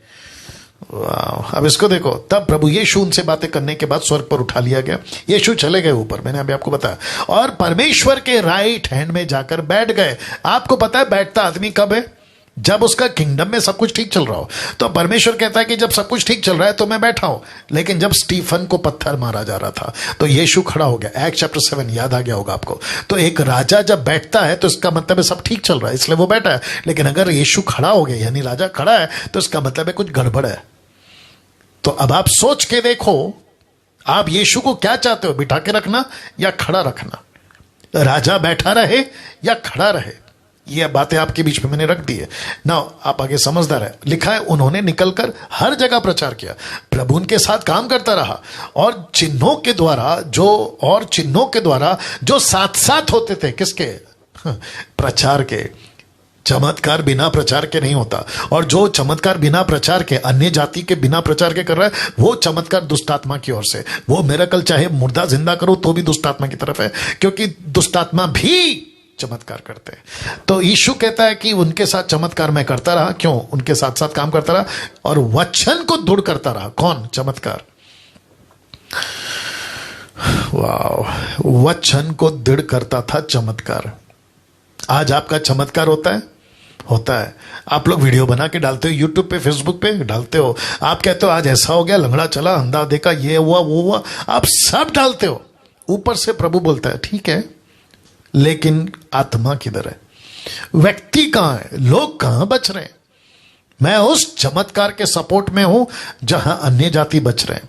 [SPEAKER 1] वाह! अब इसको देखो, तब प्रभु यीशु उनसे बातें करने के बाद स्वर्ग पर उठा लिया गया। यीशु चले गए ऊपर, मैंने अभी आपको बताया, और परमेश्वर के राइट हैंड में जाकर बैठ गए। आपको पता है बैठता आदमी कब है? जब उसका किंगडम में सब कुछ ठीक चल रहा हो। तो परमेश्वर कहता है कि जब सब कुछ ठीक चल रहा है तो मैं बैठा हूं। लेकिन जब स्टीफन को पत्थर मारा जा रहा था तो यीशु खड़ा हो गया। एक्ट चैप्टर 7 याद आ गया होगा आपको। तो एक राजा जब बैठता है तो इसका मतलब है सब ठीक चल रहा है, इसलिए वो बैठा है। लेकिन अगर यीशु खड़ा हो गया, यानी राजा खड़ा है, तो इसका मतलब है कुछ गड़बड़ है। तो अब आप सोच के देखो, आप यीशु को क्या चाहते हो? बिठा के रखना या खड़ा रखना? राजा बैठा रहे या खड़ा रहे? ये बातें आपके बीच में मैंने रख दी है ना। आप आगे समझदार है। लिखा है, उन्होंने निकलकर हर जगह प्रचार किया, प्रभु उनके साथ काम करता रहा, और चिन्हों के द्वारा जो साथ साथ होते थे। किसके? प्रचार के। चमत्कार बिना प्रचार के नहीं होता। और जो चमत्कार बिना प्रचार के, अन्य जाति के बिना प्रचार के कर रहा है, वो चमत्कार दुष्टात्मा की ओर से। वो मिरेकल चाहे मुर्दा जिंदा करो तो भी दुष्टात्मा की तरफ है, क्योंकि दुष्टात्मा भी चमत्कार करते हैं। तो यीशु कहता है कि उनके साथ चमत्कार मैं करता रहा। क्यों? उनके साथ साथ काम करता रहा और वचन को दृढ़ करता रहा। कौन? चमत्कार। वाह! वचन को दृढ़ करता था चमत्कार। आज आपका चमत्कार होता है? होता है। आप लोग वीडियो बना के डालते हो यूट्यूब पे, फेसबुक पे डालते हो। आप कहते हो आज ऐसा हो गया, लंगड़ा चला, अंधा देखा, ये हुआ, वो हुआ। आप सब डालते हो। ऊपर से प्रभु बोलता है ठीक है, लेकिन आत्मा किधर है? व्यक्ति कहां है? लोग कहां बच रहे हैं? मैं उस चमत्कार के सपोर्ट में हूं जहां अन्य जाति बच रहे हैं।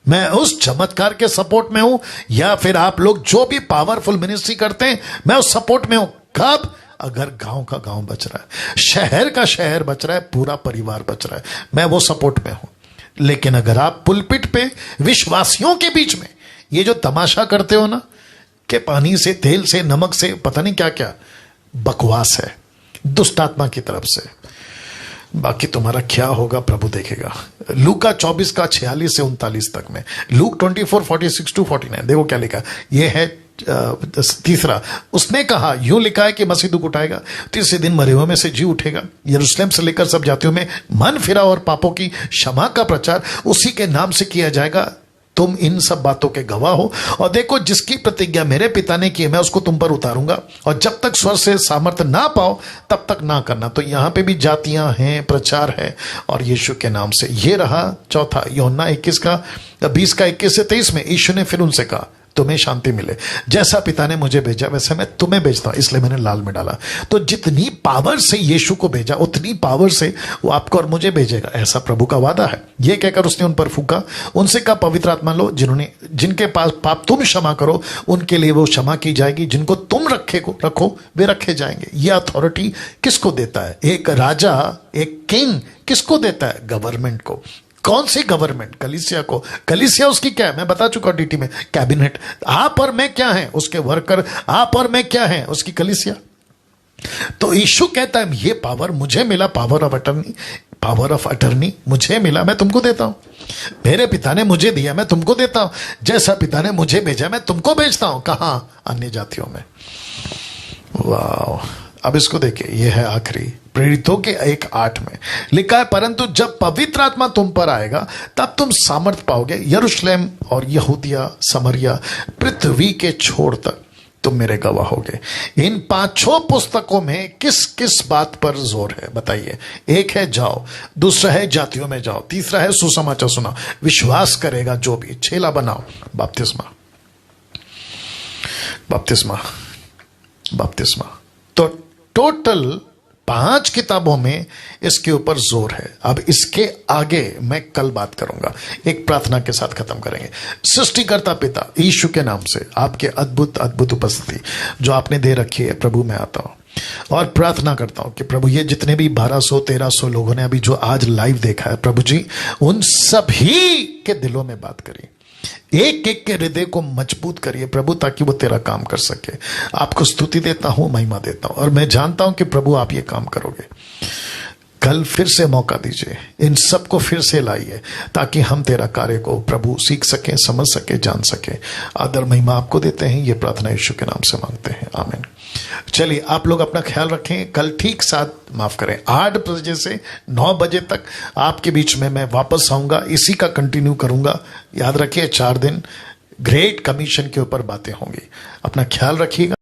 [SPEAKER 1] मैं उस चमत्कार के सपोर्ट में हूं, या फिर आप लोग जो भी पावरफुल मिनिस्ट्री करते हैं, मैं उस सपोर्ट में हूं। कब? अगर गांव का गांव बच रहा है, शहर का शहर बच रहा है, पूरा परिवार बच रहा है, मैं वो सपोर्ट में हूं। लेकिन अगर आप पुलपिट पे विश्वासियों के बीच में ये जो तमाशा करते हो ना, कि पानी से, तेल से, नमक से, पता नहीं क्या क्या, बकवास है दुष्टात्मा की तरफ से। बाकी तुम्हारा क्या होगा प्रभु देखेगा। लूका 24 का 46 से 39 तक में, लूक 24 46 to 49 देखो क्या लिखा। यह है तीसरा। उसने कहा, यूं लिखा है कि मसीह दुख उठाएगा, तीसरे दिन मरे हुए में से जी उठेगा, यरूशलेम से लेकर सब जातियों में मन फिरा और पापों की क्षमा का प्रचार उसी के नाम से किया जाएगा। तुम इन सब बातों के गवाह हो। और देखो, जिसकी प्रतिज्ञा मेरे पिता ने की है मैं उसको तुम पर उतारूंगा, और जब तक स्वर से सामर्थ्य ना पाओ तब तक ना करना। तो यहां पे भी जातियां हैं, प्रचार है, और यीशु के नाम से। ये रहा चौथा, यूहन्ना 21 का 20 का 21 से 23 में यीशु ने फिर उनसे कहा, तुम्हें शांति मिले। जैसा पिता ने मुझे भेजा वैसे मैं तुम्हें भेजता हूं, इसलिए मैंने लाल में डाला। तो जितनी पावर से यीशु को भेजा, उतनी पावर से वो आपको और मुझे भेजेगा, ऐसा प्रभु का वादा है। ये कहकर उसने उन पर फूंका, उनसे कहा, पवित्र आत्मा लो। जिनके पास पाप तुम क्षमा करो उनके लिए वो क्षमा की जाएगी, जिनको तुम रखो वे रखे जाएंगे। ये अथॉरिटी किसको देता है? एक राजा, एक किंग किसको देता है? गवर्नमेंट को। कौन सी गवर्नमेंट? कलीसिया को। कलीसिया उसकी क्या है? मैं बता चुका हूं डीटी में, कैबिनेट। आप और मैं क्या है? उसके वर्कर। आप और मैं क्या है? उसकी कलीसिया। तो यीशु कहता है, ये पावर मुझे मिला, पावर ऑफ अटर्नी मुझे मिला, मैं तुमको देता हूं। मेरे पिता ने मुझे दिया, मैं तुमको देता हूं। जैसा पिता ने मुझे भेजा मैं तुमको भेजता हूं। कहां? अन्य जातियों में। वाह! अब इसको देखिए, यह है आखिरी, प्रेरितों के 1:8 में लिखा है, परंतु जब पवित्र आत्मा तुम पर आएगा तब तुम सामर्थ पाओगे, यरूशलेम और यहूदिया, समरिया, पृथ्वी के छोर तक तुम मेरे गवाह होगे। इन 5 पुस्तकों में किस किस बात पर जोर है बताइए? एक है जाओ, दूसरा है जातियों में जाओ, तीसरा है सुसमाचार सुनाओ, विश्वास करेगा जो भी, चेला बनाओ, बपतिस्मा। तो टोटल 5 किताबों में इसके ऊपर जोर है। अब इसके आगे मैं कल बात करूंगा। एक प्रार्थना के साथ खत्म करेंगे। सृष्टिकर्ता पिता, यीशु के नाम से आपके अद्भुत अद्भुत उपस्थिति जो आपने दे रखी है प्रभु, मैं आता हूं। और प्रार्थना करता हूं कि प्रभु ये जितने भी 1200-1300 लोगों ने अभी जो आज लाइव देखा है, प्रभु जी उन सभी के दिलों में बात करिए, एक एक के हृदय को मजबूत करिए प्रभु, ताकि वो तेरा काम कर सके। आपको स्तुति देता हूं, महिमा देता हूं, और मैं जानता हूं कि प्रभु आप ये काम करोगे। कल फिर से मौका दीजिए, इन सबको फिर से लाइए, ताकि हम तेरा कार्य को प्रभु सीख सकें, समझ सके, जान सके। आदर महिमा आपको देते हैं, ये प्रार्थना यीशु के नाम से मांगते हैं, आमीन। चलिए आप लोग अपना ख्याल रखें। कल ठीक 8 बजे से 9 बजे तक आपके बीच में मैं वापस आऊंगा, इसी का कंटिन्यू करूंगा। याद रखिए 4 दिन ग्रेट कमीशन के ऊपर बातें होंगी। अपना ख्याल रखिएगा।